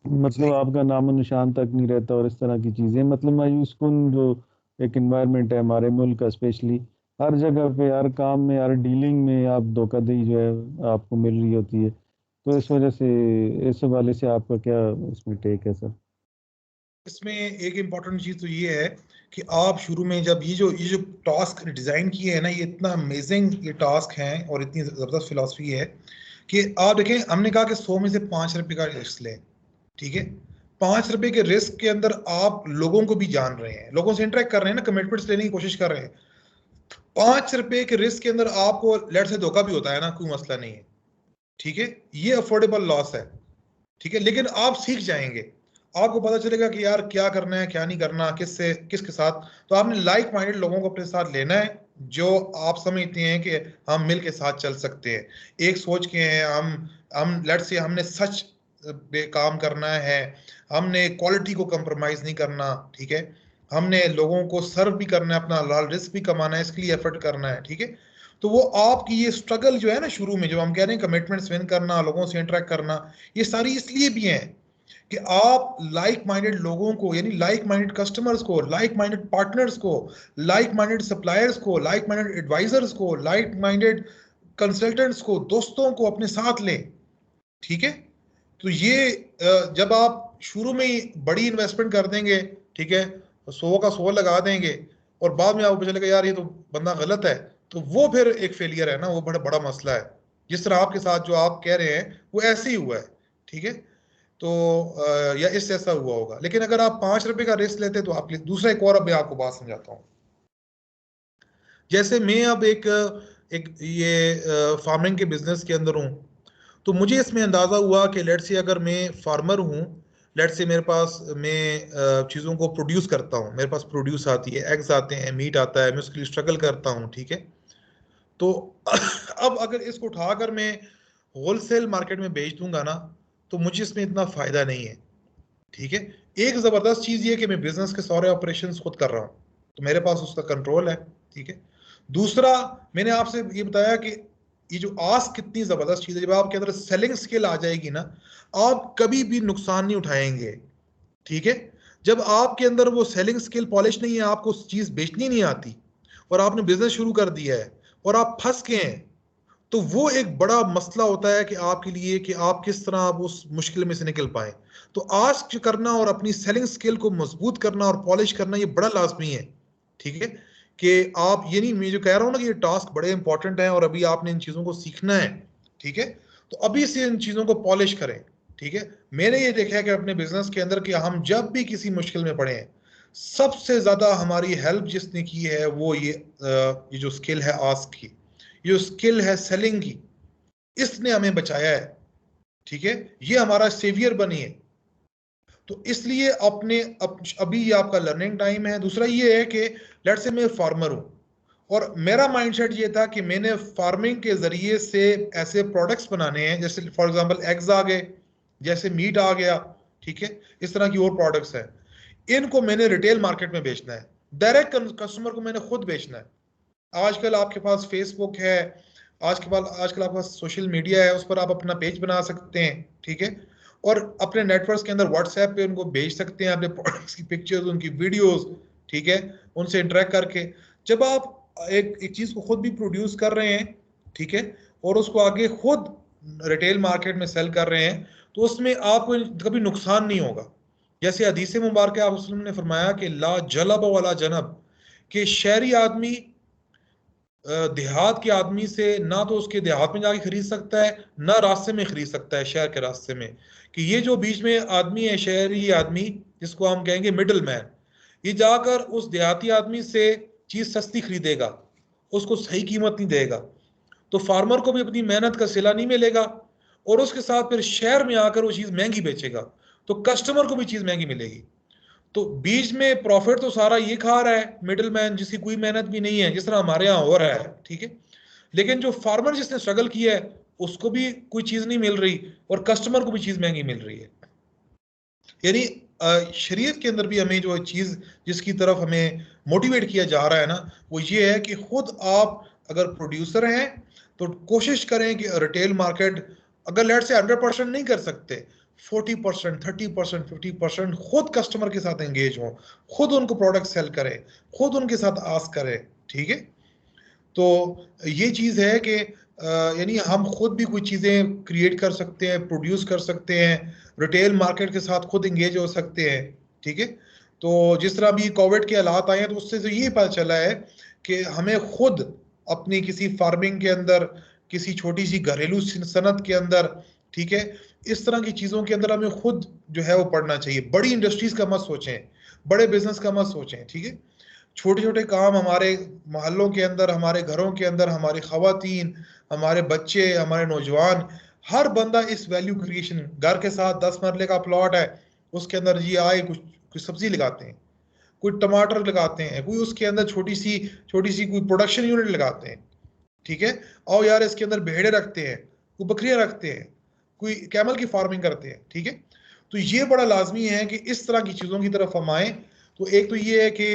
S2: मतलब
S1: सही।
S2: आपका नामो निशान तक नहीं रहता, और इस तरह की चीज़ें, मतलब मायूस कुन जो एक इन्वायरमेंट है हमारे मुल्क का, स्पेशली हर जगह पे, हर काम में, हर डीलिंग में आप धोखाधड़ी जो है आपको मिल रही होती है। तो इस वजह से, इस हवाले से आपका क्या इसमें टेक है सर?
S1: इसमें एक इम्पॉर्टेंट चीज तो ये है कि आप शुरू में जब ये जो टास्क डिजाइन किए हैं ना, ये इतना अमेजिंग ये टास्क हैं और इतनी जबरदस्त फिलॉसफी है कि आप देखें, हमने कहा कि 100 में से 5 रुपए का रिस्क लें। ठीक है। 5 रुपए के रिस्क के अंदर आप लोगों को भी जान रहे हैं, लोगों से इंटरेक्ट कर रहे हैं ना, कमिटमेंट्स लेने की कोशिश कर रहे हैं। 5 रुपए के रिस्क के अंदर आपको लेट से धोखा भी होता है ना, कोई मसला नहीं है। ठीक है। ये अफोर्डेबल लॉस है। ठीक है। लेकिन आप सीख जाएंगे, आपको पता चलेगा कि यार क्या करना है, क्या नहीं करना, किससे किसके साथ। तो आपने लाइक माइंडेड लोगों को अपने साथ लेना है, जो आप समझते हैं कि हम मिल के साथ चल सकते हैं, एक सोच के हैं। हम लेट से हमने सच पे काम करना है, हमने क्वालिटी को कंप्रोमाइज नहीं करना। ठीक है। हमने लोगों को सर्व भी करना है, अपना हलाल रिस्क भी कमाना है, इसके लिए एफर्ट करना है। ठीक है। तो वो आपकी ये स्ट्रगल जो है ना शुरू में, जब हम कह रहे हैं कमिटमेंट्स विन करना, लोगों से इंटरेक्ट करना, ये सारी इसलिए भी हैं कि आप लाइक माइंडेड लोगों को, यानी लाइक माइंडेड कस्टमर्स को, लाइक माइंडेड पार्टनर्स को, लाइक माइंडेड सप्लायर्स को, लाइक माइंडेड एडवाइजर्स को, लाइक माइंडेड कंसल्टेंट्स को, दोस्तों को अपने साथ लें। ठीक है, तो ये जब आप शुरू में ही बड़ी इन्वेस्टमेंट कर देंगे, ठीक है, 100 का 100 लगा देंगे और बाद में आपको चलेगा यार ये तो बंदा गलत है, तो वो फिर एक फेलियर है ना, वो बड़ा बड़ा मसला है। जिस तरह आपके साथ जो आप कह रहे हैं वो ऐसे ही हुआ है। ठीक है, तो या इससे ऐसा हुआ होगा। लेकिन अगर आप 5 रुपए का रिस्क लेते तो आपके दूसरा एक और, अब मैं आपको बात समझाता हूँ। जैसे मैं अब एक एक ये फार्मिंग के बिजनेस के अंदर हूँ, तो मुझे इसमें अंदाजा हुआ कि लेट्स से अगर मैं फार्मर हूँ, लेट्स से मेरे पास, मैं चीज़ों को प्रोड्यूस करता हूँ, मेरे पास प्रोड्यूस आती है, एग्स आते हैं, मीट आता है, मैं उसके लिए स्ट्रगल करता हूँ। ठीक है, तो अब अगर इसको उठाकर मैं होलसेल मार्केट में बेच दूंगा ना, तो मुझे इसमें इतना फायदा नहीं है। ठीक है, एक जबरदस्त चीज ये कि मैं बिजनेस के सारे ऑपरेशंस खुद कर रहा हूँ, तो मेरे पास उसका कंट्रोल है। ठीक है, दूसरा मैंने आपसे ये बताया कि ये जो आस्क कितनी जबरदस्त चीज है, जब आपके अंदर सेलिंग स्किल आ जाएगी ना, आप कभी भी नुकसान नहीं उठाएंगे। ठीक है, जब आपके अंदर वो सेलिंग स्किल पॉलिश नहीं है, आपको चीज बेचनी नहीं आती और आपने बिजनेस शुरू कर दिया है और आप फंस गए हैं, तो वो एक बड़ा मसला होता है कि आपके लिए कि आप किस तरह आप उस मुश्किल में से निकल पाए। तो आस्क करना और अपनी सेलिंग स्किल को मजबूत करना और पॉलिश करना ये बड़ा लाजमी है। ठीक है, कि आप, ये नहीं, मैं जो कह रहा हूं ना कि ये टास्क बड़े इंपॉर्टेंट हैं और अभी आपने इन चीजों को सीखना है। ठीक है, तो अभी से इन चीजों को पॉलिश करें। ठीक है, मैंने ये देखा है कि अपने बिजनेस के अंदर कि हम जब भी किसी मुश्किल में पड़े हैं, सबसे ज्यादा हमारी हेल्प जिसने की है वो ये जो स्किल है आस्क की, ये स्किल है सेलिंग की, इसने हमें बचाया है। ठीक है, ये हमारा सेवियर बनी है। तो इसलिए अपने अभी ये आपका लर्निंग टाइम है। दूसरा ये है कि लेट्स से मैं फार्मर हूं और मेरा माइंडसेट ये था कि मैंने फार्मिंग के जरिए से ऐसे प्रोडक्ट्स बनाने हैं, जैसे फॉर एग्जांपल एग्स आ गए, जैसे मीट आ गया। ठीक है, इस तरह की और प्रोडक्ट्स हैं, इनको मैंने रिटेल मार्केट में बेचना है, डायरेक्ट कस्टमर को मैंने खुद बेचना है। आजकल आपके पास फेसबुक है, आजकल आपके पास सोशल मीडिया है, उस पर आप अपना पेज बना सकते हैं। ठीक है, और अपने नेटवर्क के अंदर व्हाट्सएप पे उनको भेज सकते हैं अपने प्रोडक्ट्स की पिक्चर्स, उनकी वीडियोस। ठीक है, उनसे इंटरेक्ट करके जब आप एक चीज को खुद भी प्रोड्यूस कर रहे हैं, ठीक है, और उसको आगे खुद रिटेल मार्केट में सेल कर रहे हैं, तो उसमें आपको कभी नुकसान नहीं होगा। जैसे हदीस मुबारक आप ने फरमाया कि ला जलब वाला जनब, कि शहरी आदमी देहात के आदमी से ना तो उसके देहात में जाके खरीद सकता है, ना रास्ते में खरीद सकता है, शहर के रास्ते में। कि ये जो बीच में आदमी है, शहरी आदमी, जिसको हम कहेंगे मिडल मैन, ये जाकर उस देहाती आदमी से चीज सस्ती खरीदेगा, उसको सही कीमत नहीं देगा, तो फार्मर को भी अपनी मेहनत का सिला नहीं मिलेगा और उसके साथ फिर शहर में आकर वो चीज महंगी बेचेगा, तो कस्टमर को भी चीज महंगी मिलेगी। तो बीच में प्रॉफिट तो सारा ये खा रहा है मिडिल मैन, जिसकी कोई मेहनत भी नहीं है, जिस तरह हमारे यहाँ हो रहा है। ठीक है, लेकिन जो फार्मर जिसने स्ट्रगल किया है उसको भी कोई चीज नहीं मिल रही और कस्टमर को भी चीज महंगी मिल रही है। यानी शरीयत के अंदर भी हमें जो चीज जिसकी तरफ हमें मोटिवेट किया जा रहा है ना, वो ये है कि खुद आप अगर प्रोड्यूसर हैं तो कोशिश करें कि रिटेल मार्केट, अगर लेट से 100% नहीं कर सकते, 40%, 30%, 50% खुद कस्टमर के साथ एंगेज हो, खुद उनको प्रोडक्ट सेल करें, खुद उनके साथ आस्क करें। ठीक है, तो ये चीज है कि यानी हम खुद भी कुछ चीजें क्रिएट कर सकते हैं, प्रोड्यूस कर सकते हैं, रिटेल मार्केट के साथ खुद एंगेज हो सकते हैं। ठीक है, तो जिस तरह अभी कोविड के हालात आए हैं, तो उससे तो ये पता चला है कि हमें खुद अपनी किसी फार्मिंग के अंदर, किसी छोटी सी घरेलू सनत के अंदर, ठीक है, इस तरह की चीजों के अंदर हमें खुद जो है वो पढ़ना चाहिए। बड़ी इंडस्ट्रीज का मत सोचें, बड़े बिजनेस का मत सोचें। ठीक है, छोटे छोटे काम हमारे मोहल्लों के अंदर, हमारे घरों के अंदर, हमारी खवातीन, हमारे बच्चे, हमारे नौजवान, हर बंदा इस वैल्यू क्रिएशन, घर के साथ 10 मरले का प्लॉट है, उसके अंदर ये आए कुछ सब्जी लगाते हैं, कोई टमाटर लगाते हैं, कोई उसके अंदर छोटी सी कोई प्रोडक्शन यूनिट लगाते हैं। ठीक है, और यार इसके अंदर भेड़े रखते हैं, कोई बकरियां रखते हैं, कोई कैमल की फार्मिंग करते हैं। ठीक है, तो ये बड़ा लाजमी है कि इस तरह की चीज़ों की तरफ हम आए। तो एक तो ये है कि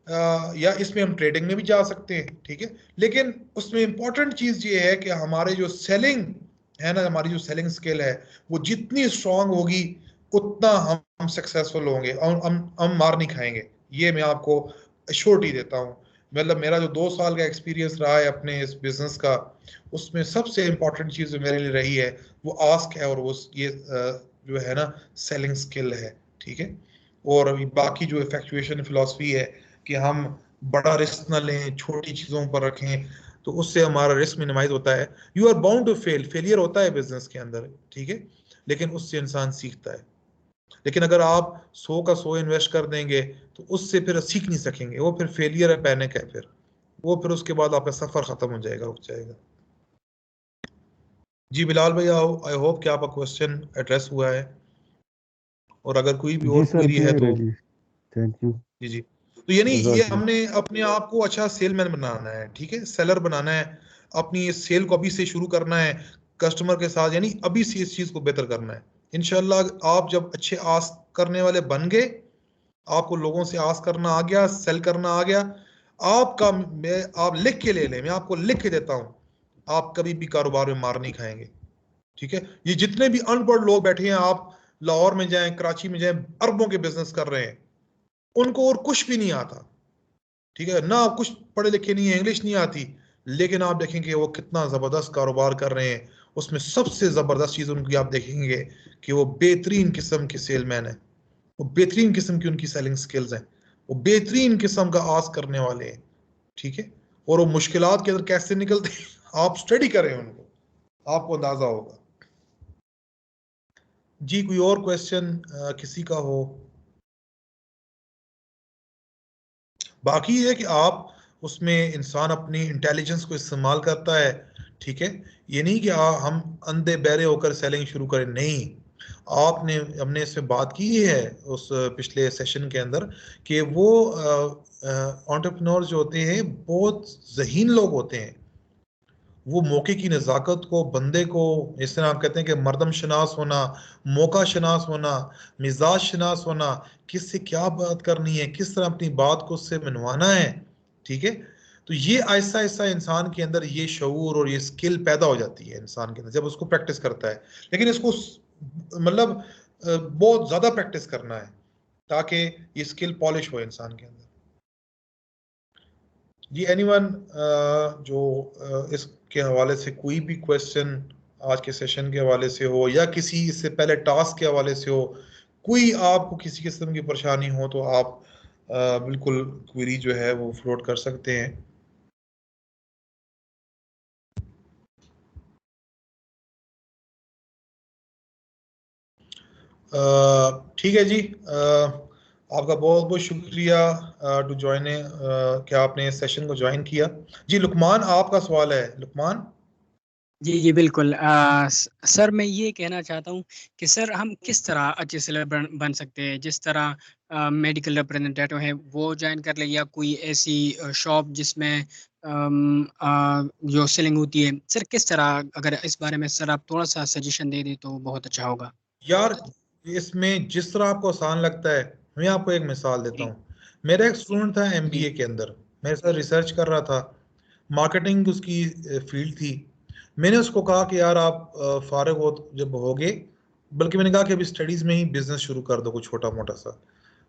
S1: या इसमें हम ट्रेडिंग में भी जा सकते हैं, ठीक है। लेकिन उसमें इंपॉर्टेंट चीज ये है कि हमारे जो सेलिंग है ना, हमारी जो सेलिंग स्किल है वो जितनी स्ट्रांग होगी उतना हम सक्सेसफुल होंगे और हम मार नहीं खाएंगे। ये मैं आपको एश्योरिटी देता हूँ। मतलब मेरा जो 2 साल का एक्सपीरियंस रहा है अपने इस बिजनेस का, उसमें सबसे इम्पोर्टेंट चीज जो मेरे लिए रही है वो आस्क है, और वो ये जो है ना सेलिंग स्किल है, ठीक है। और बाकी जो इफेक्चुएशन फिलॉसफी है कि हम बड़ा रिस्क ना लें, छोटी चीजों पर रखें, तो उससे हमारा रिस्क मिनिमाइज होता है। You are bound to fail, failure होता है बिजनेस के अंदर, ठीक है, लेकिन उससे इंसान सीखता है। लेकिन अगर आप 100 का 100 इन्वेस्ट कर देंगे तो उससे फिर सीख नहीं सकेंगे, वो फिर फेलियर है, पैनिक है, फिर वो फिर उसके बाद आपका सफर खत्म हो जाएगा, रुक जाएगा। जी बिलाल भैया, आई होप कि आपका क्वेश्चन एड्रेस हुआ है, और अगर कोई भी और
S2: जी सर,
S1: क्वेरी है
S2: क्लियर है
S1: तो
S2: जी, थैंक यू।
S1: जी जी। तो यानी ये
S2: जज़ाकल्लाह।
S1: हमने अपने आप को अच्छा सेलमैन बनाना है, ठीक है, सेलर बनाना है। अपनी इस सेल को अभी से शुरू करना है कस्टमर के साथ, यानी अभी से इस चीज को बेहतर करना है। इंशाल्लाह आप जब अच्छे आस करने वाले बन गए, आपको लोगों से आस करना आ गया, सेल करना आ गया, आपका मैं आप लिख के ले लें, मैं आपको लिख के देता हूं, आप कभी भी कारोबार में मार नहीं खाएंगे, ठीक है। ये जितने भी अनपढ़ लोग बैठे हैं, आप लाहौर में जाएं, कराची में जाएं, अरबों के बिजनेस कर रहे हैं, उनको और कुछ भी नहीं आता, ठीक है ना, कुछ पढ़े लिखे नहीं है, इंग्लिश नहीं आती, लेकिन आप देखेंगे वो कितना जबरदस्त कारोबार कर रहे हैं। उसमें सबसे जबरदस्त चीज उनकी आप देखेंगे कि वो बेहतरीन किस्म के सेलमैन है, वो बेहतरीन किस्म की उनकी सेलिंग स्किल्स हैं, वो बेहतरीन किस्म का आस करने वाले हैं, ठीक है। और वो मुश्किलात के अंदर कैसे निकलते हैं आप स्टडी करें उनको, आपको अंदाजा होगा। जी कोई और क्वेश्चन किसी का हो? बाकी ये है कि आप उसमें इंसान अपनी इंटेलिजेंस को इस्तेमाल करता है, ठीक है। ये नहीं कि हम अंधे बहरे होकर सेलिंग शुरू करें, नहीं। आपने हमने इसमें बात की है उस पिछले सेशन के अंदर कि वो एंटरप्रेन्योर्स जो होते हैं बहुत ज़हीन लोग होते हैं। वो मौके की नज़ाकत को, बंदे को, जिस तरह आप कहते हैं कि मर्दम शनास होना, मौका शनास होना, मिजाज शनास होना, किससे क्या बात करनी है, किस तरह अपनी बात को उससे मनवाना है, ठीक है। तो ये आहिस्ता आहिस्ता इंसान के अंदर ये शऊर और ये स्किल पैदा हो जाती है इंसान के अंदर जब उसको प्रैक्टिस करता है। लेकिन इसको मतलब बहुत ज़्यादा प्रैक्टिस करना है ताकि ये स्किल पॉलिश हो इंसान के अंदर। जी एनीवन जो इसके हवाले से कोई भी क्वेश्चन आज के सेशन के हवाले से हो या किसी इससे पहले टास्क के हवाले से हो, कोई आपको किसी किस्म की परेशानी हो तो आप बिल्कुल क्वेरी जो है वो फ्लोट कर सकते हैं। ठीक है जी, आपका बहुत बहुत शुक्रिया टू ज्वाइन, क्या आपने इस सेशन को ज्वाइन किया। जी लुकमान, आपका सवाल है लुकमान।
S4: जी जी बिल्कुल। सर मैं ये कहना चाहता हूँ कि सर हम किस तरह अच्छे सेलर बन सकते हैं, जिस तरह मेडिकल रिप्रेजेंटेटिव है वो ज्वाइन कर ले, या कोई ऐसी शॉप जिसमें जो सेलिंग होती है। सर किस तरह, अगर इस बारे में सर आप थोड़ा सा सजेशन दे दें तो बहुत अच्छा होगा।
S1: यार इसमें जिस तरह आपको आसान लगता है, मैं आपको एक मिसाल देता हूँ। मेरा एक स्टूडेंट था एमबीए के अंदर, मेरे साथ रिसर्च कर रहा था, मार्केटिंग उसकी फील्ड थी। मैंने उसको कहा कि यार आप फारिग हो जब होगे, बल्कि मैंने कहा कि अभी स्टडीज में ही बिजनेस शुरू कर दो कुछ छोटा मोटा सा।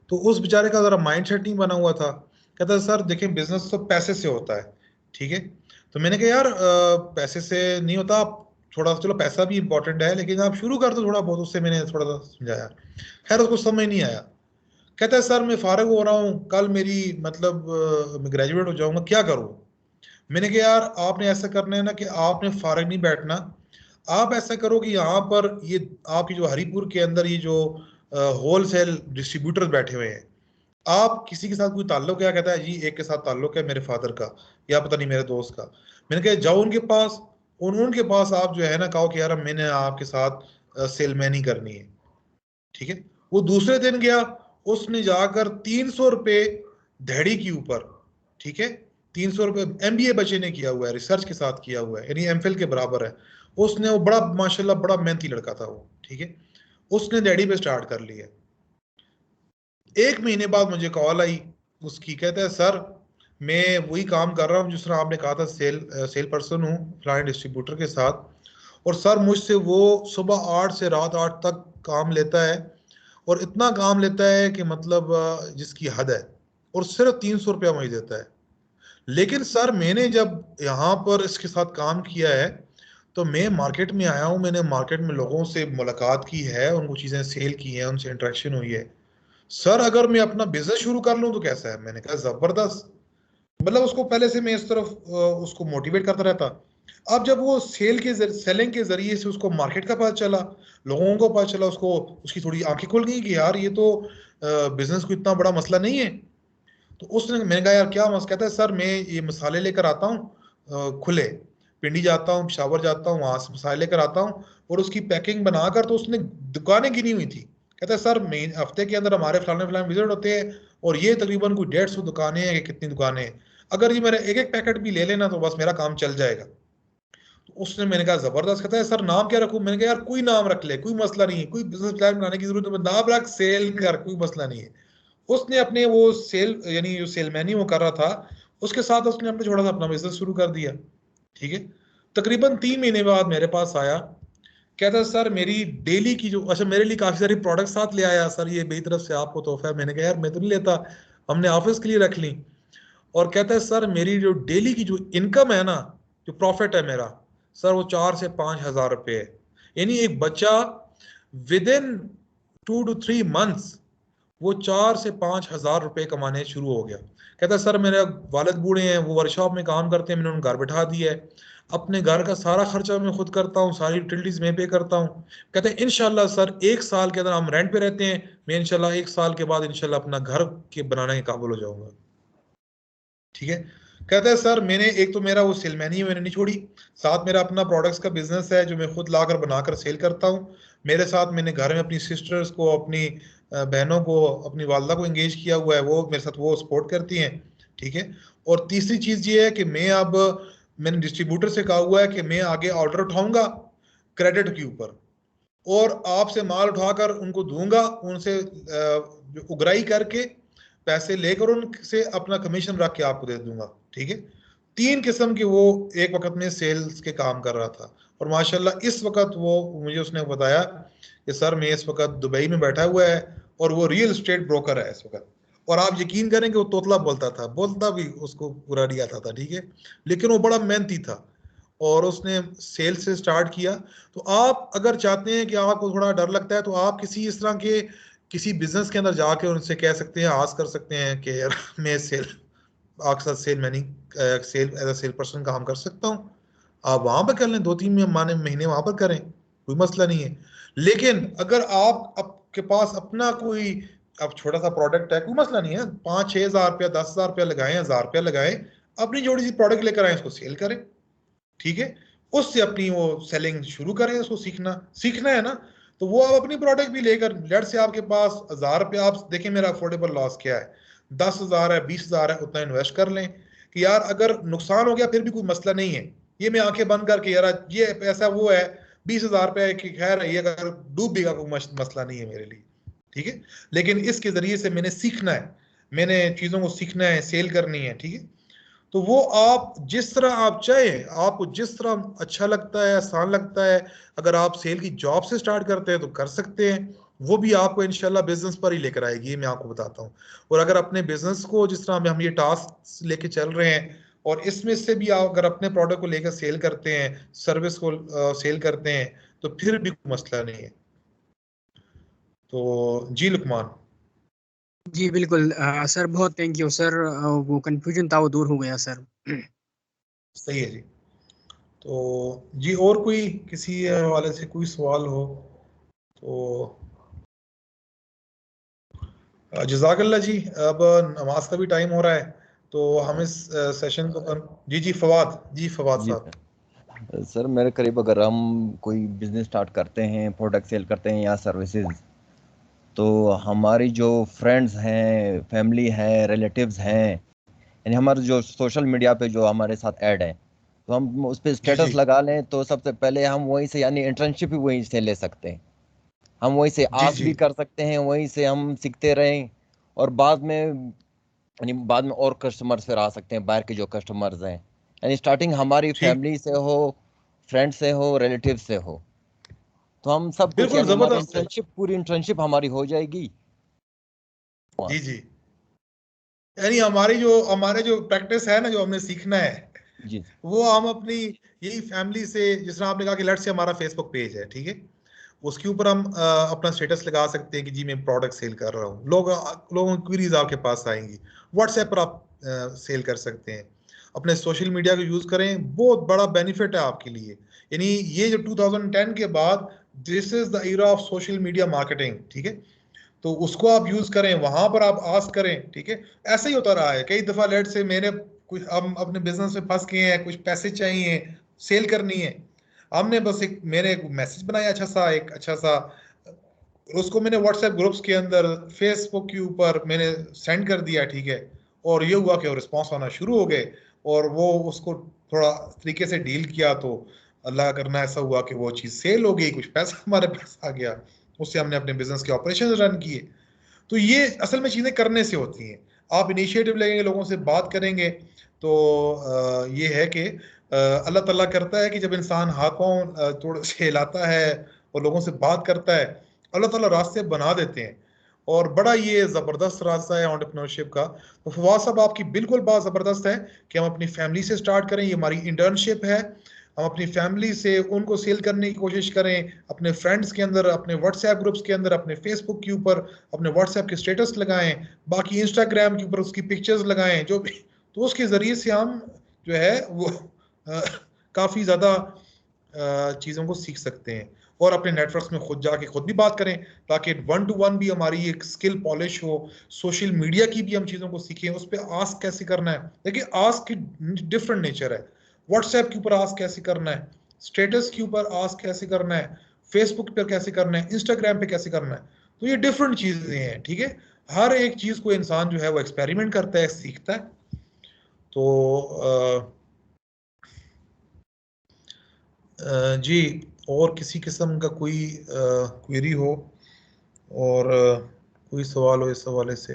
S1: तो उस बेचारे का जरा माइंड सेट नहीं बना हुआ था। कहता सर देखें बिजनेस तो पैसे से होता है, ठीक है। तो मैंने कहा यार पैसे से नहीं होता, आप थोड़ा, चलो पैसा भी इंपॉर्टेंट है लेकिन आप शुरू कर दो थोड़ा बहुत, उससे मैंने थोड़ा सा समझाया। खैर उसको समझ नहीं आया। कहता है सर मैं फारिग हो रहा हूँ, कल मेरी मतलब मैं ग्रेजुएट हो जाऊंगा, क्या करूँ। मैंने कहा यार आपने ऐसा करना है ना कि आपने फारिग नहीं बैठना, आप ऐसा करो कि यहाँ पर ये आपकी जो हरीपुर के अंदर ये जो होल सेल डिस्ट्रीब्यूटर बैठे हुए हैं, आप किसी के साथ कोई ताल्लुक है? कहता है जी एक के साथ ताल्लुक है, मेरे फादर का या पता नहीं मेरे दोस्त का। मैंने कहा जाओ उनके पास, उनके पास आप जो है ना कहो कि यार मैंने आपके साथ सेलमैनी करनी है, ठीक है। वो दूसरे दिन गया, उसने जाकर 300 रुपये धड़ी के ऊपर, ठीक है, 300 रुपये, एमबीए बच्चे ने किया हुआ है, रिसर्च के साथ किया हुआ है, यानी एमफिल के बराबर है उसने। वो बड़ा माशाल्लाह बड़ा मेहनती लड़का था वो, ठीक है। उसने धड़ी पे स्टार्ट कर लिया। 1 महीने बाद मुझे कॉल आई, उसकी, कहता है सर मैं वही काम कर रहा हूँ जिस तरह आपने कहा था, सेल पर्सन हूँ फलाने डिस्ट्रीब्यूटर के साथ, और सर मुझसे वो सुबह 8 से रात 8 तक काम लेता है, और इतना काम लेता है कि मतलब जिसकी हद है, और सिर्फ 300 रुपया मुझे देता है। लेकिन सर मैंने जब यहाँ पर इसके साथ काम किया है तो मैं मार्केट में आया हूँ, मैंने मार्केट में लोगों से मुलाकात की है, उनको चीज़ें सेल की हैं, उनसे इंटरेक्शन हुई है। सर अगर मैं अपना बिजनेस शुरू कर लूँ तो कैसा है? मैंने कहा जबरदस्त। मतलब उसको पहले से मैं इस तरफ उसको मोटिवेट करता रहता। अब जब वो सेलिंग के जरिए से उसको मार्केट का पता चला, लोगों को पता चला, उसको उसकी थोड़ी आंखें खुल गई कि यार ये तो बिजनेस को इतना बड़ा मसला नहीं है। तो उसने, मैंने कहा यार क्या मसला? कहता है सर मैं ये मसाले लेकर आता हूँ खुले, पिंडी जाता हूँ, पेशावर जाता हूँ, वहां से मसाले लेकर आता हूँ और उसकी पैकिंग बनाकर, तो उसने दुकानें गिनी हुई थी। कहता है सर मेन हफ्ते के अंदर हमारे फलाने फलाने विजिट होते हैं और ये तकरीबन कोई 150 दुकानें हैं, कितनी दुकानें हैं, अगर ये मेरा एक एक पैकेट भी ले लेना तो बस मेरा काम चल जाएगा। तो उसने, मैंने कहा जबरदस्त। कहता है सर नाम क्या रखूं? मैंने कहा यार कोई नाम रख ले, कोई मसला नहीं है, कोई बिजनेस प्लान बनाने की जरूरत नहीं, नाम रख, सेल कर, कोई मसला नहीं है। उसने अपने वो सेल, यानी जो सेलमैन ही वो कर रहा था, उसके साथ उसने अपने छोटा सा अपना बिजनेस शुरू कर दिया। ठीक है। तकरीबन 3 महीने बाद मेरे पास आया, कहता है सर मेरी डेली की जो, अच्छा मेरे लिए काफी सारी प्रोडक्ट साथ ले आया, सर ये मेरी तरफ से आपको तोहफा है। मैंने कहा यार मैं तो नहीं लेता, हमने ऑफिस के लिए रख ली। और कहता है सर मेरी जो डेली की जो इनकम है ना, जो प्रॉफिट है मेरा, सर वो 4 से 5 हज़ार रुपये है। यानी एक बच्चा विद इन 2 to 3 months वो 4 से 5 हज़ार रुपये कमाने शुरू हो गया। कहता है सर मेरे वालिद बूढ़े हैं, वो वर्कशॉप में काम करते हैं, मैंने उन्हें घर बैठा दिया है, अपने घर का सारा खर्चा मैं खुद करता हूँ, सारी यूटिलिटीज मैं पे करता हूँ। कहते हैं इंशाल्लाह सर 1 साल के अंदर, हम रेंट पे रहते हैं, मैं इंशाल्लाह 1 साल के बाद इंशाल्लाह अपना घर के बनाने के काबिल हो जाऊंगा। ठीक है। कहता है सर मैंने, एक तो मेरा वो सेलमैनी मैंने नहीं छोड़ी, साथ मेरा अपना प्रोडक्ट्स का बिजनेस है जो मैं खुद लाकर बनाकर सेल करता हूँ। मेरे साथ मैंने घर में अपनी सिस्टर्स को, अपनी बहनों को, अपनी वालदा को एंगेज किया हुआ है, वो मेरे साथ वो सपोर्ट करती हैं। ठीक है। और तीसरी चीज ये है कि मैंने डिस्ट्रीब्यूटर से कहा हुआ है कि मैं आगे ऑर्डर उठाऊंगा क्रेडिट के ऊपर, और आपसे माल उठाकर उनको दूंगा, उनसे उगराई करके पैसे लेकर उनसे अपना कमीशन रख के आपको दे दूंगा। ठीक है। 3 किस्म की वो एक वक्त में सेल्स के काम कर रहा था। और माशाल्लाह इस वक्त वो मुझे उसने बताया कि सर मैं इस वक्त दुबई में बैठा हुआ है और वो रियल एस्टेट ब्रोकर है इस वक्त। और आप यकीन करेंगे वो तोतला बोलता था, बोलता भी उसको पूरा नहीं आता था। ठीक है। लेकिन वो बड़ा मेहनती था और उसने सेल से स्टार्ट किया। तो आप अगर चाहते हैं कि आपको थोड़ा डर लगता है तो आप किसी इस तरह के किसी बिजनेस के अंदर जाके उनसे कह सकते हैं, आस कर सकते हैं कि यार मैं सेल, आपके साथ sell many sell as a sale person काम कर सकता हूँ, आप वहां पर कर लें, 2-3 महीने वहां पर करें, कोई मसला नहीं है। लेकिन अगर आपके पास अपना कोई अब छोटा सा प्रोडक्ट है, कोई मसला नहीं है, 5-6 हज़ार रुपया, 10 हज़ार रुपया लगाएं, 1,000 रुपया लगाएं, अपनी जोड़ी सी प्रोडक्ट लेकर आए, उसको सेल करें। ठीक है। उससे अपनी वो सेलिंग शुरू करें, उसको सीखना सीखना है ना, तो वो आप अपनी प्रोडक्ट भी लेकर, लेट से आपके पास 1,000 रुपया, आप देखें मेरा अफोर्डेबल लॉस क्या है, 10 हज़ार है, 20 हज़ार है, उतना इन्वेस्ट कर लें कि यार अगर नुकसान हो गया फिर भी कोई मसला नहीं है, ये मैं आंखें बंद करके यार ये पैसा वो है, 20 हज़ार रुपया की खैर है, ये अगर डूब भी गया कोई मसला नहीं है मेरे लिए। ठीक है। लेकिन इसके जरिए से मैंने सीखना है, मैंने चीजों को सीखना है, सेल करनी है। ठीक है। तो वो आप जिस तरह आप चाहे, आपको जिस तरह अच्छा लगता है, आसान लगता है, अगर आप सेल की जॉब से स्टार्ट करते हैं तो कर सकते हैं, वो भी आपको इंशाल्लाह बिजनेस पर ही लेकर आएगी, ये मैं आपको बताता हूँ। और अगर अपने बिजनेस को जिस तरह हम ये टास्क लेके चल रहे हैं, और इसमें से भी आप अगर अपने प्रोडक्ट को लेकर सेल करते हैं, सर्विस को सेल करते हैं, तो फिर भी कोई मसला नहीं है। तो जी लुकमान।
S4: जी बिल्कुल सर, बहुत थैंक यू सर, वो कंफ्यूजन था वो दूर हो गया सर।
S1: सही है जी। तो जी और कोई किसी हवाले से कोई सवाल हो तो जज़ाकल्ला जी। अब नमाज का भी टाइम हो रहा है, तो हम इस सेशन को जी जी फवाद, जी फवाद
S5: जी
S1: साहब।
S5: सर मेरे करीब अगर हम कोई बिजनेस स्टार्ट करते हैं, प्रोडक्ट सेल करते हैं या सर्विसेज, तो हमारी जो फ्रेंड्स हैं, फैमिली है, रिलेटिव्स हैं, यानी हमारे जो सोशल मीडिया पे जो हमारे साथ ऐड है, तो हम उस पर
S1: जी
S5: स्टेटस
S1: जी
S5: लगा लें तो सबसे पहले हम वहीं से, यानी इंटर्नशिप भी वहीं से ले सकते हैं, हम वहीं से
S1: जी
S5: आस
S1: जी
S5: भी कर सकते हैं, वहीं से हम सीखते रहें, और बाद में यानी बाद में और कस्टमर्स फिर आ सकते हैं, बाहर के जो कस्टमर्स हैं, यानी स्टार्टिंग हमारी
S1: ठीक,
S5: फैमिली से हो, फ्रेंड से हो, रिलेटिव से हो, तो हम सब कुछ,
S1: बिल्कुल
S5: यानी हमारी
S1: जबरदस्त है।
S5: इंटर्नशिप, पूरी इंटर्नशिप हमारी हो जाएगी।
S1: जी जी, यानी हमारे जो प्रैक्टिस है ना, जो हमने सीखना है,
S5: जी
S1: वो हम अपनी यही फैमिली से, जिस तरह आपने कहा कि लेट्स से हमारा फेसबुक पेज है, ठीक है, उसके ऊपर हम अपना स्टेटस लगा सकते हैं कि जी मैं प्रोडक्ट सेल कर रहा हूँ, लोगों की क्वेरीज आपके पास आएंगी। व्हाट्सएप पर आप सेल कर सकते हैं, अपने सोशल मीडिया को यूज करें, बहुत बड़ा बेनिफिट है आपके लिए। यानी ये जो 2010 के बाद, this is the era of social media marketing, ठीक है, तो उसको आप यूज करें, वहां पर आप आस्क करें, ठीक है। ऐसे ही होता रहा है कई दफा, लेट से मेरे कुछ, हम अपने बिजनेस में फंस गए हैं, कुछ पैसे चाहिए, सेल करनी है, हमने बस मैंने एक मैसेज बनाया एक अच्छा सा, उसको मैंने व्हाट्सएप ग्रुप्स के अंदर, फेसबुक के ऊपर मैंने सेंड कर दिया, ठीक है, और ये हुआ कि वो रिस्पॉन्स आना शुरू हो गए, और वो उसको थोड़ा तरीके से डील किया, तो अल्लाह करना ऐसा हुआ कि वो चीज़ सेल हो गई, कुछ पैसा हमारे पास आ गया, उससे हमने अपने बिजनेस के ऑपरेशन रन किए। तो ये असल में चीज़ें करने से होती हैं, आप इनिशिएटिव लेंगे, लोगों से बात करेंगे, तो ये है कि अल्लाह ताला करता है कि जब इंसान हाथ पाँव तोड़ से हिलाता है और लोगों से बात करता है, अल्लाह ताला रास्ते बना देते हैं, और बड़ा ये ज़बरदस्त रास्ता है एंटरप्रेन्योरशिप का। तो फवाद साहब, आपकी बिल्कुल बात ज़बरदस्त है कि हम अपनी फैमिली से स्टार्ट करें, ये हमारी इंटर्नशिप है, हम अपनी फैमिली से उनको सेल करने की कोशिश करें, अपने फ्रेंड्स के अंदर, अपने व्हाट्सएप ग्रुप्स के अंदर, अपने फेसबुक के ऊपर अपने व्हाट्सएप के स्टेटस लगाएं, बाकी इंस्टाग्राम के ऊपर उसकी पिक्चर्स लगाएं, जो भी, तो उसके ज़रिए से हम जो है वो काफ़ी ज़्यादा चीज़ों को सीख सकते हैं, और अपने नेटवर्क्स में खुद जाके खुद भी बात करें, ताकि 1-to-1 भी हमारी एक स्किल पॉलिश हो, सोशल मीडिया की भी हम चीज़ों को सीखें, उस पर आस्क कैसे करना है। देखिए, आस्क की डिफरेंट नेचर है, व्हाट्सएप के ऊपर आस्क कैसे करना है, स्टेटस के ऊपर आस्क कैसे करना है, फेसबुक पर कैसे करना है, इंस्टाग्राम पे कैसे करना है, तो ये डिफरेंट चीज़ें हैं, ठीक है। हर एक चीज़ को इंसान जो है वो एक्सपेरिमेंट करता है, सीखता है। तो जी, और किसी किस्म का कोई क्वेरी हो, और कोई सवाल हो इस हवाले से,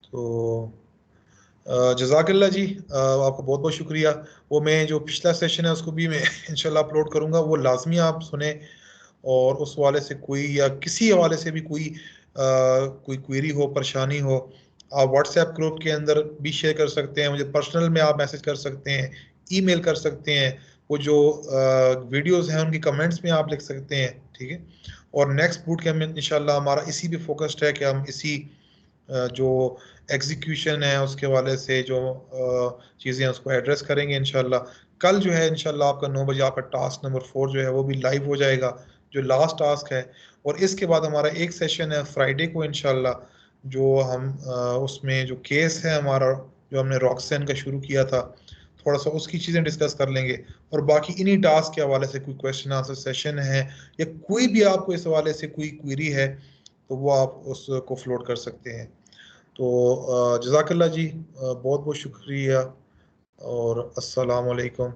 S1: तो जज़ाकल्ला जी, आपका बहुत बहुत शुक्रिया। वो मैं जो पिछला सेशन है उसको भी मैं इंशाल्लाह अपलोड करूँगा, वो लाजमी आप सुने, और उस हवाले से कोई, या किसी हवाले से भी कोई क्वेरी हो, परेशानी हो, आप व्हाट्सएप ग्रुप के अंदर भी शेयर कर सकते हैं, मुझे पर्सनल में आप मैसेज कर सकते हैं, ईमेल कर सकते हैं, वो जो वीडियोस हैं उनकी कमेंट्स में आप लिख सकते हैं, ठीक है। और नेक्स्ट बूट कैंप में इंशाल्लाह हमारा इसी पे फोकस्ड है कि हम इसी जो एग्जीक्यूशन है उसके हवाले से जो चीज़ें हैं उसको एड्रेस करेंगे इंशाल्लाह। कल जो है इंशाल्लाह आपका 9 बजे आपका टास्क नंबर 4 जो है वो भी लाइव हो जाएगा, जो लास्ट टास्क है। और इसके बाद हमारा एक सेशन है फ्राइडे को इंशाल्लाह, जो हम उसमें जो केस है हमारा, जो हमने रॉक्सन का शुरू किया था, थोड़ा सा उसकी चीज़ें डिस्कस कर लेंगे। और बाकी इन्हीं टास्क के हवाले से कोई क्वेश्चन आंसर सेशन है, या कोई भी आपको इस हवाले से कोई क्वेरी है, तो वो आप उसको फ्लोट कर सकते हैं। तो जज़ाकल्ला जी, बहुत बहुत शुक्रिया, और अस्सलाम वालेकुम।